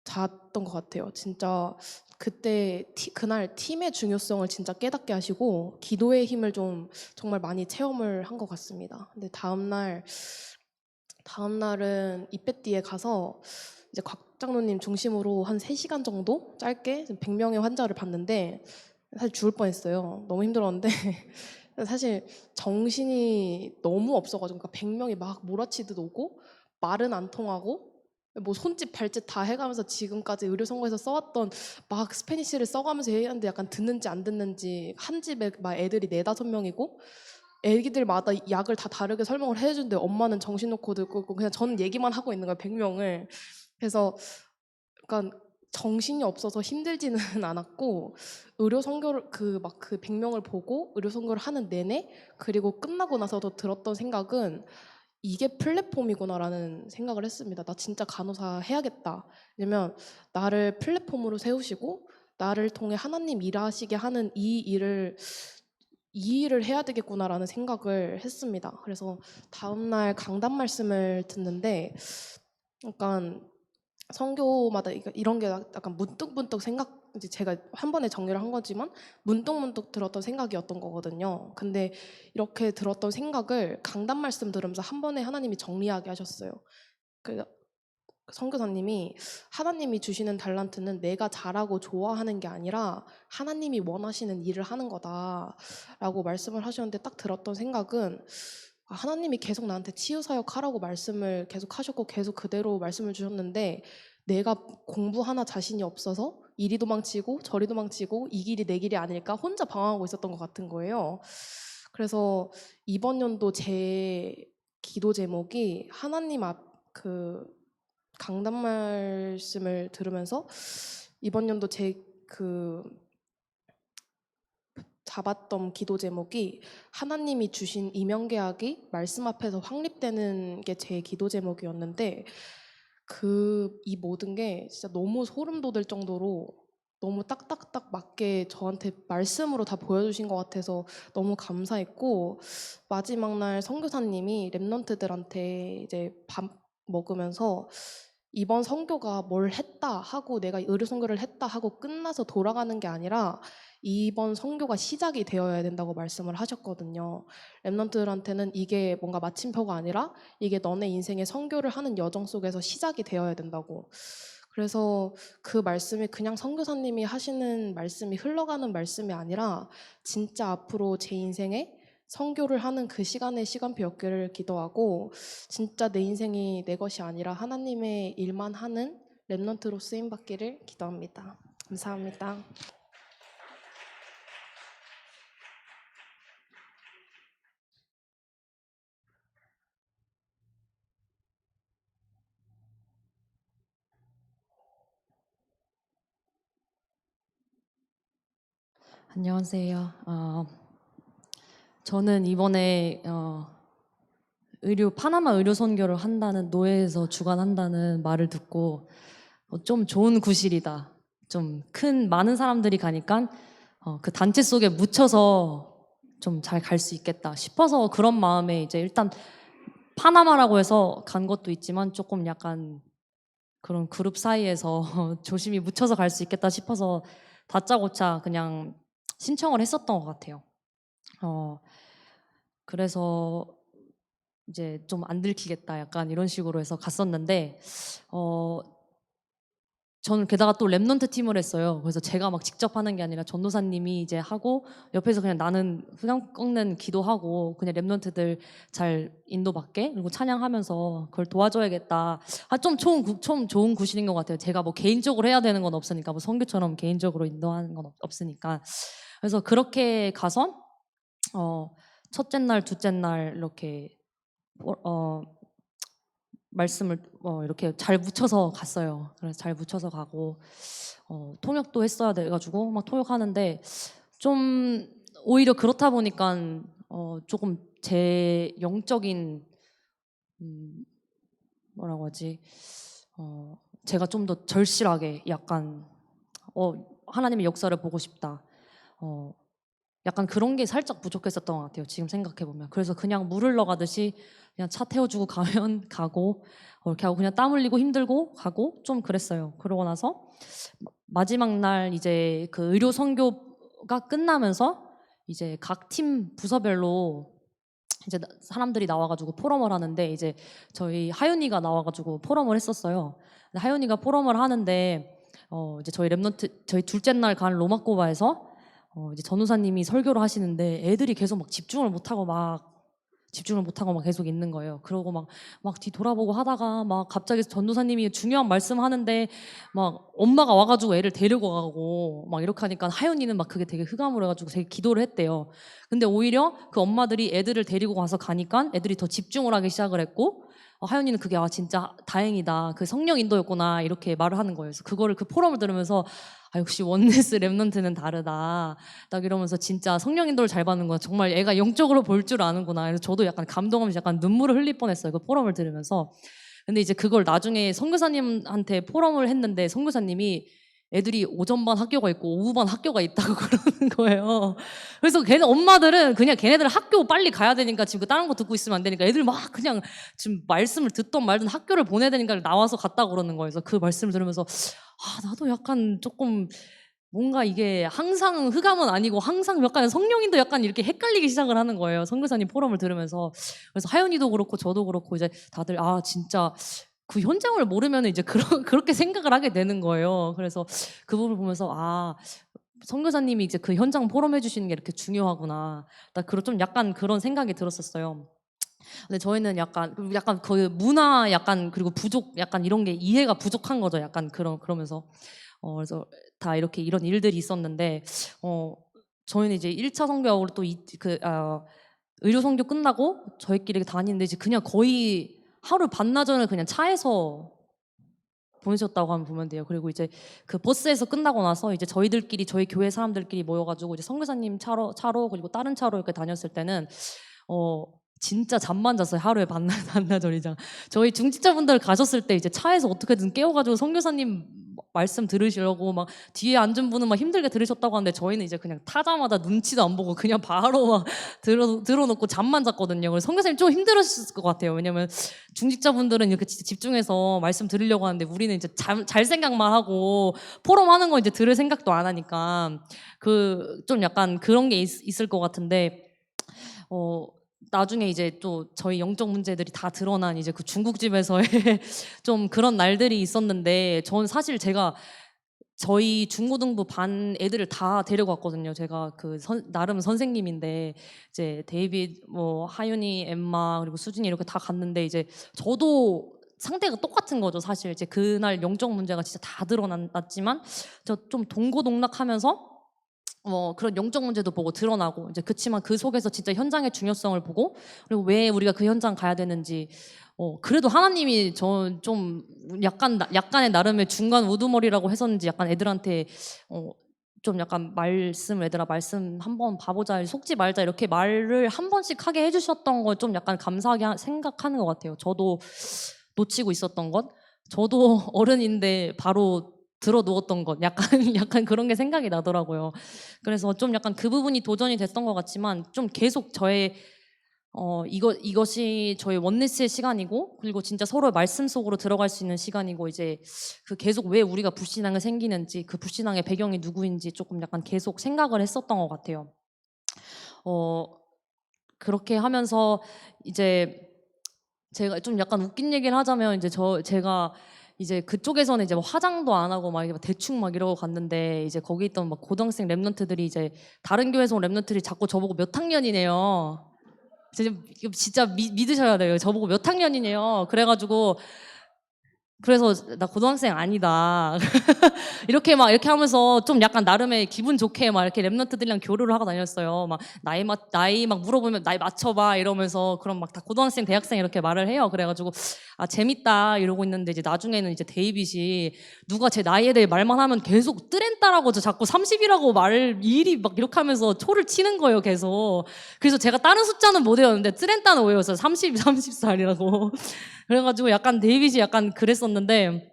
잤던 것 같아요. 진짜 그때 그날 팀의 중요성을 진짜 깨닫게 하시고 기도의 힘을 좀 정말 많이 체험을 한 것 같습니다. 근데 다음 날은 이빼띠에 가서 이제 곽 장로님 중심으로 한 3시간 정도 짧게 100명의 환자를 봤는데 사실 죽을 뻔했어요. 너무 힘들었는데 사실 정신이 너무 없어가지고 그러니까 100명이 막 몰아치듯 오고 말은 안 통하고 뭐 손짓 발짓 다 해가면서 지금까지 의료선거에서 써왔던 막 스페니쉬를 써가면서 해야 하는데 약간 듣는지 안 듣는지 한 집에 막 애들이 4-5명이고 애기들마다 약을 다 다르게 설명을 해주는데 엄마는 정신 놓고 듣고 있고 그냥 저는 얘기만 하고 있는 거예요 100명을. 그래서 약간 정신이 없어서 힘들지는 않았고 의료 선교를 그 100명을 보고 의료 선교를 하는 내내 그리고 끝나고 나서도 들었던 생각은 이게 플랫폼이구나라는 생각을 했습니다. 나 진짜 간호사 해야겠다. 왜냐면 나를 플랫폼으로 세우시고 나를 통해 하나님 일하시게 하는 이 일을 해야 되겠구나라는 생각을 했습니다. 그래서 다음날 강단 말씀을 듣는데 약간 선교마다 이런 게 약간 문득문득 이제 제가 한 번에 정리를 한 거지만 문득문득 들었던 생각이었던 거거든요. 근데 이렇게 들었던 생각을 강단 말씀 들으면서 한 번에 하나님이 정리하게 하셨어요. 그 선교사님이 하나님이 주시는 달란트는 내가 잘하고 좋아하는 게 아니라 하나님이 원하시는 일을 하는 거다라고 말씀을 하셨는데 딱 들었던 생각은 하나님이 계속 나한테 치유사역 하라고 말씀을 계속 하셨고 계속 그대로 말씀을 주셨는데 내가 공부 하나 자신이 없어서 이리 도망치고 저리 도망치고 이 길이 내 길이 아닐까 혼자 방황하고 있었던 것 같은 거예요. 그래서 이번 연도 제 기도 제목이 하나님 그 강단 말씀을 들으면서 이번 연도 제 잡았던 기도 제목이 하나님이 주신 이명계약이 말씀 앞에서 확립되는 게 제 기도 제목이었는데 이 모든 게 진짜 너무 소름 돋을 정도로 너무 딱딱딱 맞게 저한테 말씀으로 다 보여주신 것 같아서 너무 감사했고, 마지막 날 선교사님이 랩런트들한테 이제 밥 먹으면서 이번 선교가 뭘 했다 하고 내가 의료 선교를 했다 하고 끝나서 돌아가는 게 아니라 이번 선교가 시작이 되어야 된다고 말씀을 하셨거든요. 랩런트들한테는 이게 뭔가 마침표가 아니라 이게 너네 인생의 선교를 하는 여정 속에서 시작이 되어야 된다고. 그래서 그 말씀이 그냥 선교사님이 하시는 말씀이 흘러가는 말씀이 아니라 진짜 앞으로 제 인생에 선교를 하는 그 시간의 시간표였기를 기도하고, 진짜 내 인생이 내 것이 아니라 하나님의 일만 하는 랩런트로 쓰임 받기를 기도합니다. 감사합니다. 안녕하세요. 저는 이번에 파나마 의료 선교를 한다는, 노예에서 주관한다는 말을 듣고 좀 좋은 구실이다. 좀 많은 사람들이 가니까 그 단체 속에 묻혀서 좀 잘 갈 수 있겠다 싶어서 그런 마음에 이제 일단 파나마라고 해서 간 것도 있지만 조금 약간 그런 그룹 사이에서 조심히 묻혀서 갈 수 있겠다 싶어서 다짜고짜 그냥 신청을 했었던 것 같아요. 그래서 이제 좀 안 들키겠다 약간 이런 식으로 해서 갔었는데, 저는 게다가 또 랩넌트 팀을 했어요. 그래서 제가 막 직접 하는 게 아니라 전도사님이 이제 하고 옆에서 그냥 나는 그냥 꺾는 기도하고 그냥 랩넌트들 잘 인도받게, 그리고 찬양하면서 그걸 도와줘야겠다. 좀 좋은 구실인 것 같아요. 제가 뭐 개인적으로 해야 되는 건 없으니까, 뭐 선교처럼 개인적으로 인도하는 건 없으니까. 그래서 그렇게 가서 첫째 날, 둘째 날 이렇게 말씀을 이렇게 잘 묻혀서 갔어요. 그래서 잘 묻혀서 가고 통역도 했어야 돼가지고 막 통역하는데, 좀 오히려 그렇다 보니까 조금 제 영적인 뭐라고 하지, 제가 좀 더 절실하게 약간 하나님의 역사를 보고 싶다, 약간 그런 게 살짝 부족했었던 것 같아요, 지금 생각해보면. 그래서 그냥 물 흘러가듯이 그냥 차 태워주고 가면 가고, 이렇게 하고 그냥 땀 흘리고 힘들고 가고 좀 그랬어요. 그러고 나서 마지막 날 이제 그 의료 선교가 끝나면서 이제 각 팀 부서별로 이제 사람들이 나와가지고 포럼을 하는데, 이제 저희 하윤이가 나와가지고 포럼을 했었어요. 근데 하윤이가 포럼을 하는데 이제 저희 랩런트, 저희 둘째 날 간 로마꼬바에서 이제 전우사님이 설교를 하시는데 애들이 계속 막 집중을 못하고 막 계속 있는 거예요. 그러고 막 뒤 돌아보고 하다가 막 갑자기 전도사님이 중요한 말씀 하는데 막 엄마가 와가지고 애를 데리고 가고 막 이렇게 하니까 하윤이는 막 그게 되게 흑암으로 해가지고 되게 기도를 했대요. 근데 오히려 그 엄마들이 애들을 데리고 가서 가니까 애들이 더 집중을 하기 시작을 했고, 하윤이는 그게 진짜 다행이다, 그 성령 인도였구나 이렇게 말을 하는 거예요. 그래서 그거를 그 포럼을 들으면서 역시 원네스 랩넌트는 다르다 딱 이러면서, 진짜 성령 인도를 잘 받는 거야. 정말 애가 영적으로 볼 줄 아는구나. 그래서 저도 약간 감동하면서 약간 눈물을 흘릴 뻔했어요, 그 포럼을 들으면서. 근데 이제 그걸 나중에 선교사님한테 포럼을 했는데 선교사님이 애들이 오전반 학교가 있고 오후반 학교가 있다고 그러는 거예요. 그래서 엄마들은 그냥 걔네들 학교 빨리 가야 되니까 지금 다른 거 듣고 있으면 안 되니까 애들 막 그냥 지금 말씀을 듣던 말든 학교를 보내야 되니까 나와서 갔다고 그러는 거예요. 그래서 그 말씀을 들으면서 나도 약간 조금 뭔가 이게 항상 흑암은 아니고 항상 약간 성령인도 약간 이렇게 헷갈리기 시작을 하는 거예요, 선교사님 포럼을 들으면서. 그래서 하연이도 그렇고 저도 그렇고 이제 다들 진짜 그 현장을 모르면 이제 그렇게 생각을 하게 되는 거예요. 그래서 그 부분을 보면서 선교사님이 이제 그 현장 포럼해 주시는 게 이렇게 중요하구나, 나 좀 약간 그런 생각이 들었었어요. 근데 저희는 약간 그 문화 약간, 그리고 부족 약간 이런 게 이해가 부족한 거죠. 약간 그러면서 그래서 다 이렇게 이런 일들이 있었는데, 저희는 이제 1차 선교하고 또 의료 선교 끝나고 저희끼리 다니는데 이제 그냥 거의 하루 반나절을 그냥 차에서 보내셨다고 하면 보면 돼요. 그리고 이제 그 버스에서 끝나고 나서 이제 저희 교회 사람들끼리 모여가지고 이제 선교사님 차로 그리고 다른 차로 이렇게 다녔을 때는 진짜 잠만 잤어요. 하루에 반나절 이상. 저희 중직자분들 가셨을 때 이제 차에서 어떻게든 깨워가지고 선교사님 말씀 들으시려고 막 뒤에 앉은 분은 막 힘들게 들으셨다고 하는데 저희는 이제 그냥 타자마자 눈치도 안 보고 그냥 바로 막 들어놓고 잠만 잤거든요. 그래서 선교사님 좀 힘들으셨을 것 같아요. 왜냐면 중직자분들은 이렇게 진짜 집중해서 말씀 들으려고 하는데 우리는 이제 잘 생각만 하고 포럼하는 거 이제 들을 생각도 안 하니까 그 좀 약간 그런 게 있을 것 같은데 나중에 이제 또 저희 영적 문제들이 다 드러난 이제 그 중국집에서의 좀 그런 날들이 있었는데 전 사실 제가 저희 중고등부 반 애들을 다 데려갔거든요. 제가 그 나름 선생님인데 이제 데이빗, 뭐 하윤이, 엠마 그리고 수진이 이렇게 다 갔는데 이제 저도 상태가 똑같은 거죠. 사실 이제 그날 영적 문제가 진짜 다 드러났지만 저 좀 동고동락하면서 그런 영적 문제도 보고 드러나고 이제 그치만 그 속에서 진짜 현장의 중요성을 보고 그리고 왜 우리가 그 현장 가야 되는지 그래도 하나님이 저 좀 약간의 나름의 중간 우두머리라고 했었는지 약간 애들한테 좀 약간 얘들아 말씀 한번 봐보자 속지 말자 이렇게 말을 한 번씩 하게 해주셨던 걸 좀 약간 감사하게 생각하는 것 같아요. 저도 놓치고 있었던 것 저도 어른인데 바로 들어 누웠던 것 약간 그런 게 생각이 나더라고요. 그래서 좀 약간 그 부분이 도전이 됐던 것 같지만 좀 계속 저의 이것이 저희 원네스의 시간이고 그리고 진짜 서로의 말씀 속으로 들어갈 수 있는 시간이고 이제 그 계속 왜 우리가 불신앙을 생기는지 그 불신앙의 배경이 누구인지 조금 약간 계속 생각을 했었던 것 같아요. 그렇게 하면서 이제 제가 좀 약간 웃긴 얘기를 하자면 이제 제가 이제 그쪽에서는 이제 뭐 화장도 안 하고 막 대충 막 이러고 갔는데 이제 거기 있던 막 고등학생 랩런트들이 이제 다른 교회에서 온 랩런트들이 자꾸 저보고 몇 학년이네요. 진짜 믿으셔야 돼요. 저보고 몇 학년이네요. 그래서 나 고등학생 아니다. 이렇게 하면서 좀 약간 나름의 기분 좋게 막 이렇게 랩런트들이랑 교류를 하고 다녔어요. 막 나이 막 물어보면 나이 맞춰봐 이러면서 그럼 막 다 고등학생, 대학생 이렇게 말을 해요. 그래가지고 재밌다 이러고 있는데 이제 나중에는 이제 데이빗이 누가 제 나이에 대해 말만 하면 계속 뜨렌따라고 자꾸 30이라고 일이 막 이렇게 하면서 초를 치는 거예요, 계속. 그래서 제가 다른 숫자는 못 외웠는데 뜨렌따는 외웠어요. 30살이라고. 그래가지고 약간 데이빗이 약간 그랬었는데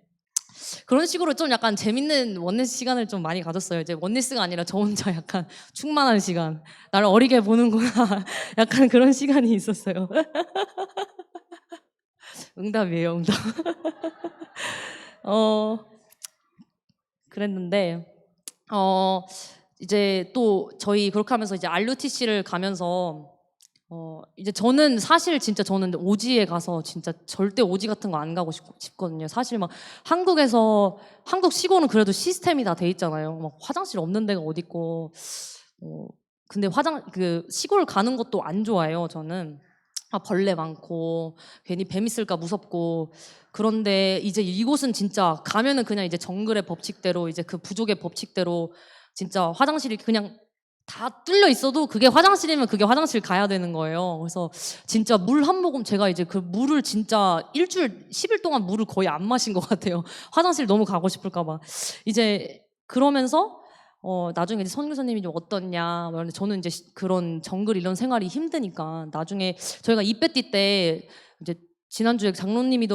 그런 식으로 좀 약간 재밌는 원네스 시간을 좀 많이 가졌어요. 이제 원네스가 아니라 저 혼자 약간 충만한 시간. 나를 어리게 보는구나. 약간 그런 시간이 있었어요. 응답이에요, 응답. 그랬는데 이제 또 저희 그렇게 하면서 이제 RUTC를 가면서 이제 저는 사실 진짜 저는 오지에 가서 진짜 절대 오지 같은 거 안 가고 싶거든요. 사실 막 한국 시골은 그래도 시스템이 다 돼 있잖아요. 막 화장실 없는 데가 어디 있고. 근데 시골 가는 것도 안 좋아해요, 저는. 벌레 많고 괜히 뱀 있을까 무섭고. 그런데 이제 이곳은 진짜 가면은 그냥 이제 정글의 법칙대로 이제 그 부족의 법칙대로 진짜 화장실이 그냥 다 뚫려 있어도 그게 화장실이면 그게 화장실 가야 되는 거예요. 그래서 진짜 물 한 모금 제가 이제 그 물을 진짜 10일 동안 물을 거의 안 마신 것 같아요. 화장실 너무 가고 싶을까 봐. 이제 그러면서 나중에 이제 선교사님이 좀 어떻냐. 그런데 저는 이제 그런 정글 이런 생활이 힘드니까 나중에 저희가 입배띠 때 이제 지난주에 장로님이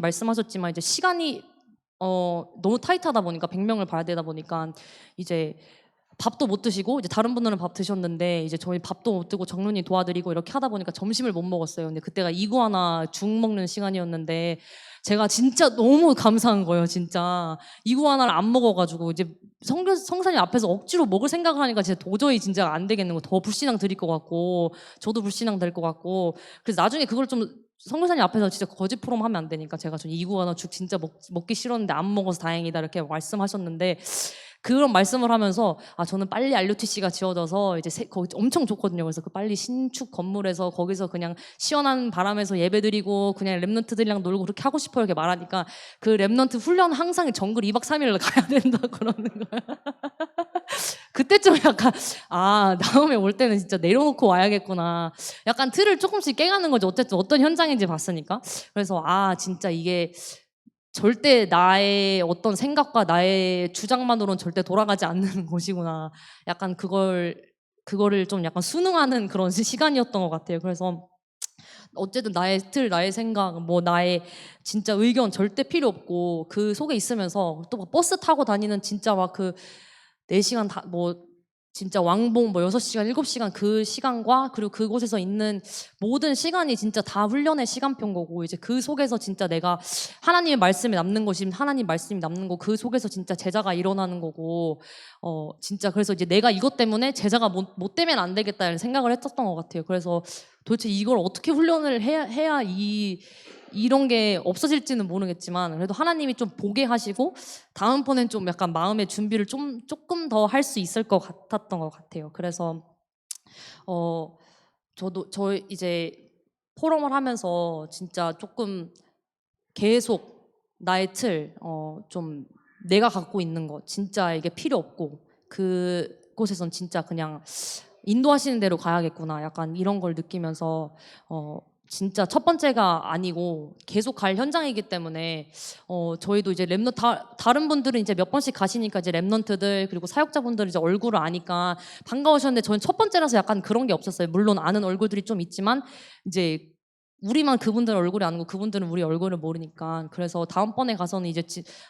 말씀하셨지만 이제 시간이 너무 타이트하다 보니까 100명을 봐야 되다 보니까 이제 밥도 못 드시고 이제 다른 분들은 밥 드셨는데 이제 저희 밥도 못 드고 장로님 도와드리고 이렇게 하다 보니까 점심을 못 먹었어요. 근데 그때가 이구아나 죽 먹는 시간이었는데 제가 진짜 너무 감사한 거예요. 진짜 이구아나를 안 먹어가지고 이제 성사님 앞에서 억지로 먹을 생각을 하니까 진짜 도저히 진짜 안 되겠는 거. 더 불신앙 드릴 것 같고 저도 불신앙 될 것 같고 그래서 나중에 그걸 좀 성교사님 앞에서 진짜 거짓 포럼 하면 안 되니까 제가 전 이구아나 죽 진짜 먹기 싫었는데 안 먹어서 다행이다 이렇게 말씀하셨는데 그런 말씀을 하면서 저는 빨리 RUTC가 지어져서 이제 거기 엄청 좋거든요. 그래서 그 빨리 신축 건물에서 거기서 그냥 시원한 바람에서 예배드리고 그냥 랩런트들이랑 놀고 그렇게 하고 싶어요. 이렇게 말하니까 그 랩런트 훈련 항상 정글 2박 3일을 가야 된다 그러는 거야. 그때 좀 약간 다음에 올 때는 진짜 내려놓고 와야겠구나. 약간 틀을 조금씩 깨가는 거죠. 어쨌든 어떤 현장인지 봤으니까. 그래서 진짜 이게 절대 나의 어떤 생각과 나의 주장만으로는 절대 돌아가지 않는 곳이구나. 약간 그거를 좀 약간 순응하는 그런 시간이었던 것 같아요. 그래서 어쨌든 나의 틀, 나의 생각, 뭐 나의 진짜 의견 절대 필요 없고 그 속에 있으면서 또 막 버스 타고 다니는 진짜 막 그 4시간 다 뭐 진짜 왕복 뭐 6시간, 7시간 그 시간과 그리고 그곳에서 있는 모든 시간이 진짜 다 훈련의 시간표인 거고 이제 그 속에서 진짜 내가 하나님의 말씀이 남는 것이면 하나님 말씀이 남는 거 그 속에서 진짜 제자가 일어나는 거고 진짜 그래서 이제 내가 이것 때문에 제자가 못 되면 안 되겠다는 생각을 했었던 것 같아요. 그래서 도대체 이걸 어떻게 훈련을 해야 이런 게 없어질지는 모르겠지만 그래도 하나님이 좀 보게 하시고 다음번엔 좀 약간 마음의 준비를 조금 더 할 수 있을 것 같았던 것 같아요. 그래서 저 이제 포럼을 하면서 진짜 조금 계속 나의 틀, 좀 내가 갖고 있는 거 진짜 이게 필요 없고 그곳에선 진짜 그냥 인도하시는 대로 가야겠구나 약간 이런 걸 느끼면서 진짜 첫 번째가 아니고 계속 갈 현장이기 때문에 저희도 이제 다른 분들은 이제 몇 번씩 가시니까 이제 랩런트들 그리고 사역자분들 이제 얼굴을 아니까 반가우셨는데 저는 첫 번째라서 약간 그런 게 없었어요. 물론 아는 얼굴들이 좀 있지만 이제 우리만 그분들 얼굴이 아니고 그분들은 우리 얼굴을 모르니까 그래서 다음번에 가서는 이제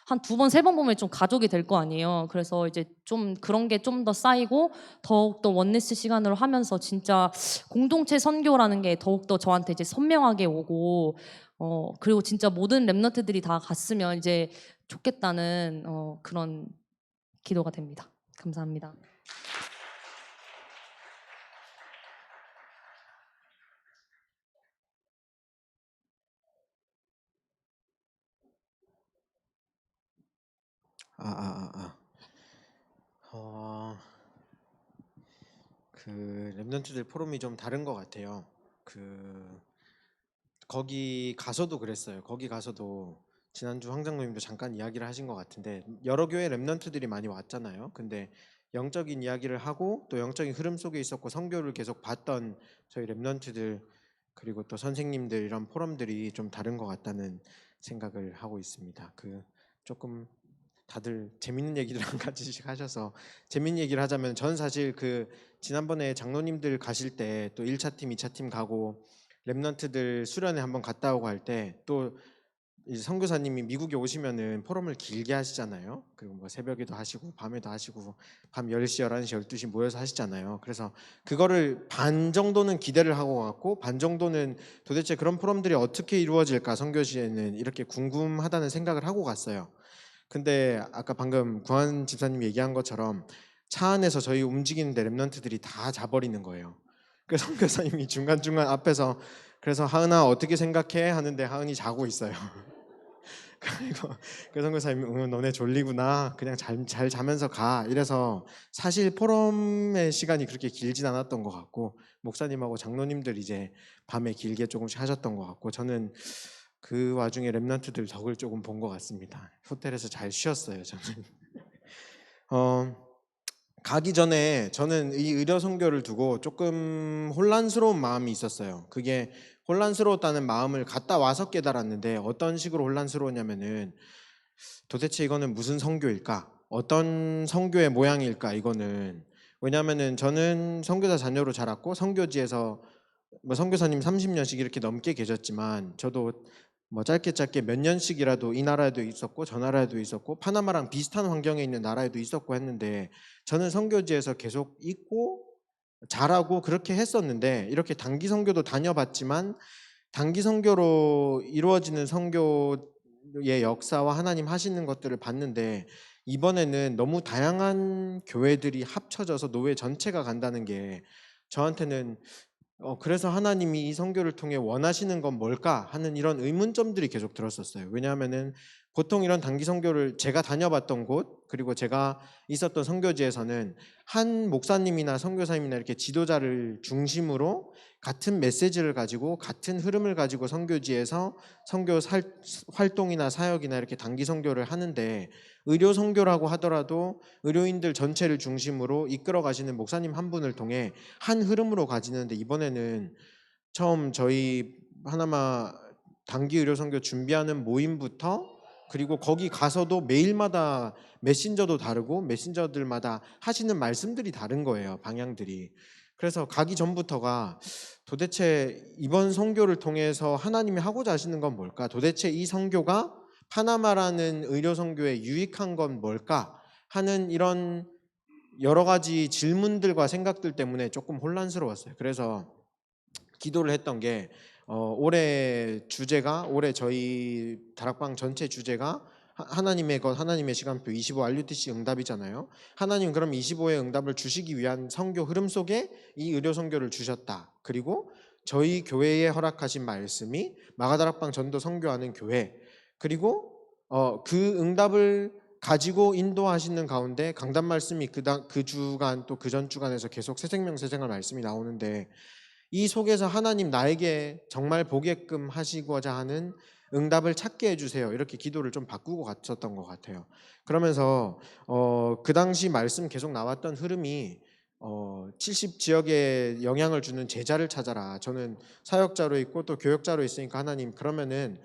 한 2번, 3번 보면 좀 가족이 될 거 아니에요. 그래서 이제 좀 그런 게 좀 더 쌓이고 더욱더 원네스 시간으로 하면서 진짜 공동체 선교라는 게 더욱더 저한테 이제 선명하게 오고 그리고 진짜 모든 랩런트들이 다 갔으면 이제 좋겠다는 그런 기도가 됩니다. 감사합니다. 아, 아, 아, 아. 어, 그 랩런트들 포럼이 좀 다른 것 같아요. 그 거기 가서도 그랬어요. 거기 가서도 지난주 황장로님도 잠깐 이야기를 하신 것 같은데 여러 교회 랩런트들이 많이 왔잖아요. 근데 영적인 이야기를 하고 또 영적인 흐름 속에 있었고 선교를 계속 봤던 저희 랩런트들 그리고 또 선생님들 이런 포럼들이 좀 다른 것 같다는 생각을 하고 있습니다. 그 조금 다들 재밌는 얘기들 한 가지씩 하셔서 재밌는 얘기를 하자면 전 사실 그 지난번에 장로님들 가실 때 또 1차 팀, 2차 팀 가고 랩런트들 수련회 한번 갔다 오고 할 때 또 선교사님이 미국에 오시면은 포럼을 길게 하시잖아요. 그리고 뭐 새벽에도 하시고 밤에도 하시고 밤 10시, 11시, 12시 모여서 하시잖아요. 그래서 그거를 반 정도는 기대를 하고 갔고 반 정도는 도대체 그런 포럼들이 어떻게 이루어질까 선교시에는 이렇게 궁금하다는 생각을 하고 갔어요. 근데 아까 방금 구한 집사님이 얘기한 것처럼 차 안에서 저희 움직이는데 랩런트들이 다 자버리는 거예요. 그 선교사님이 중간중간 앞에서 그래서 하은아 어떻게 생각해? 하는데 하은이 자고 있어요. 그리고 그 선교사님이 너네 졸리구나 그냥 잘 자면서 가 이래서 사실 포럼의 시간이 그렇게 길진 않았던 것 같고 목사님하고 장로님들 이제 밤에 길게 조금씩 하셨던 것 같고 저는 그 와중에 랩런트들 덕을 조금 본 것 같습니다. 호텔에서 잘 쉬었어요 저는. 가기 전에 저는 이 의료 선교를 두고 조금 혼란스러운 마음이 있었어요. 그게 혼란스러웠다는 마음을 갔다 와서 깨달았는데 어떤 식으로 혼란스러웠냐면은 도대체 이거는 무슨 선교일까? 어떤 선교의 모양일까? 이거는 왜냐하면은 저는 선교사 자녀로 자랐고 선교지에서 뭐 선교사님 30년씩 이렇게 넘게 계셨지만 저도 뭐 짧게 몇 년씩이라도 이 나라에도 있었고 저 나라에도 있었고 파나마랑 비슷한 환경에 있는 나라에도 있었고 했는데 저는 선교지에서 계속 있고 잘하고 그렇게 했었는데 이렇게 단기 선교도 다녀봤지만 단기 선교로 이루어지는 선교의 역사와 하나님 하시는 것들을 봤는데 이번에는 너무 다양한 교회들이 합쳐져서 노회 전체가 간다는 게 저한테는 그래서 하나님이 이 선교를 통해 원하시는 건 뭘까 하는 이런 의문점들이 계속 들었었어요. 왜냐하면은 보통 이런 단기 선교를 제가 다녀봤던 곳 그리고 제가 있었던 선교지에서는 한 목사님이나 선교사님이나 이렇게 지도자를 중심으로 같은 메시지를 가지고 같은 흐름을 가지고 선교지에서 선교 활동이나 사역이나 이렇게 단기 선교를 하는데 의료 선교라고 하더라도 의료인들 전체를 중심으로 이끌어 가시는 목사님 한 분을 통해 한 흐름으로 가지는데 이번에는 처음 저희 하나마 단기 의료 선교 준비하는 모임부터 그리고 거기 가서도 매일마다 메신저도 다르고 메신저들마다 하시는 말씀들이 다른 거예요. 방향들이. 그래서 가기 전부터가 도대체 이번 선교를 통해서 하나님이 하고자 하시는 건 뭘까? 도대체 이 선교가 파나마라는 의료 선교에 유익한 건 뭘까? 하는 이런 여러 가지 질문들과 생각들 때문에 조금 혼란스러웠어요. 그래서 기도를 했던 게 올해 저희 다락방 전체 주제가 하나님의 것, 하나님의 시간표 25 RUTC 응답이잖아요. 하나님 그럼 25의 응답을 주시기 위한 선교 흐름 속에 이 의료 선교를 주셨다. 그리고 저희 교회에 허락하신 말씀이 마가다락방 전도 선교하는 교회, 그리고 그 응답을 가지고 인도하시는 가운데 강단 말씀이 그 주간 또 그 전 주간에서 계속 새생명 새생활 말씀이 나오는데, 이 속에서 하나님 나에게 정말 보게끔 하시고자 하는 응답을 찾게 해주세요. 이렇게 기도를 좀 바꾸고 갔었던 것 같아요. 그러면서 그 당시 말씀 계속 나왔던 흐름이 70 지역에 영향을 주는 제자를 찾아라. 저는 사역자로 있고 또 교역자로 있으니까 하나님 그러면은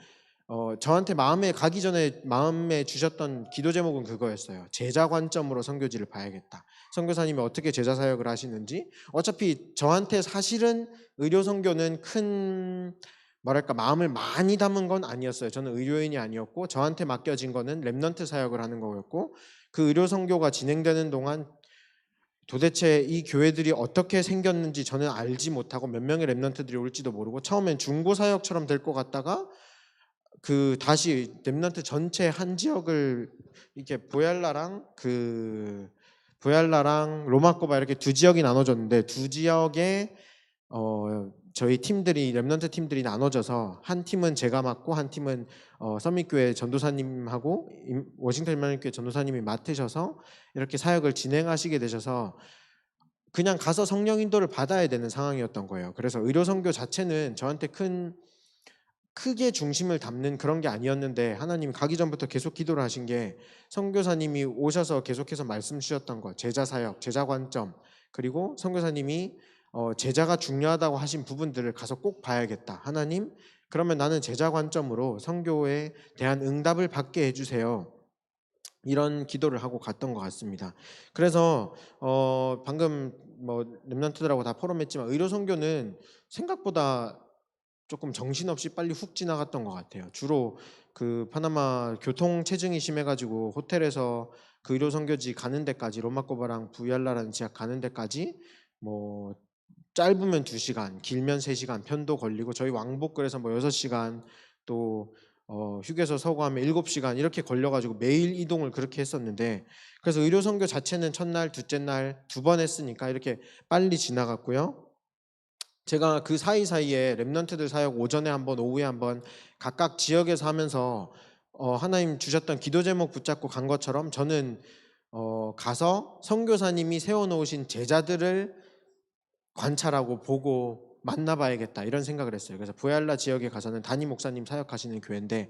저한테 마음에 가기 전에 마음에 주셨던 기도 제목은 그거였어요. 제자 관점으로 선교지를 봐야겠다. 선교사님이 어떻게 제자 사역을 하시는지. 어차피 저한테 사실은 의료 선교는 큰 뭐랄까 마음을 많이 담은 건 아니었어요. 저는 의료인이 아니었고 저한테 맡겨진 거는 렘넌트 사역을 하는 거였고, 그 의료 선교가 진행되는 동안 도대체 이 교회들이 어떻게 생겼는지 저는 알지 못하고 몇 명의 렘넌트들이 올지도 모르고, 처음엔 중고 사역처럼 될 것 같다가 그 다시 렘넌트 전체 한 지역을 이렇게 보얄라랑 로마코바 이렇게 두 지역이 나눠졌는데, 두 지역에 저희 팀들이 렘넌트 팀들이 나눠져서 한 팀은 제가 맡고 한 팀은 서밋교회 전도사님하고 워싱턴 임마누엘교회 전도사님이 맡으셔서 이렇게 사역을 진행하시게 되셔서 그냥 가서 성령 인도를 받아야 되는 상황이었던 거예요. 그래서 의료 선교 자체는 저한테 크게 중심을 담는 그런 게 아니었는데, 하나님이 가기 전부터 계속 기도를 하신 게 선교사님이 오셔서 계속해서 말씀 주셨던 것, 제자 사역, 제자 관점, 그리고 선교사님이 제자가 중요하다고 하신 부분들을 가서 꼭 봐야겠다. 하나님, 그러면 나는 제자 관점으로 선교에 대한 응답을 받게 해주세요. 이런 기도를 하고 갔던 것 같습니다. 그래서 방금 뭐 렘넌트들하고 다 포럼했지만 의료 선교는 생각보다 조금 정신없이 빨리 훅 지나갔던 것 같아요. 주로 그 파나마 교통 체증이 심해가지고 호텔에서 그 의료 선교지 가는 데까지, 로마코바랑 부얄라라는 지역 가는 데까지 뭐 짧으면 2시간, 길면 3시간 편도 걸리고, 저희 왕복 그래서 뭐 6시간, 또 휴게소 서고하면 7시간 이렇게 걸려가지고 매일 이동을 그렇게 했었는데, 그래서 의료 선교 자체는 첫날, 둘째 날 2번 했으니까 이렇게 빨리 지나갔고요. 제가 그 사이사이에 렘넌트들 사역 오전에 한번, 오후에 한번 각각 지역에서 하면서 하나님 주셨던 기도 제목 붙잡고 간 것처럼 저는 가서 선교사님이 세워놓으신 제자들을 관찰하고 보고 만나봐야겠다 이런 생각을 했어요. 그래서 부얄라 지역에 가서는 담임 목사님 사역하시는 교회인데,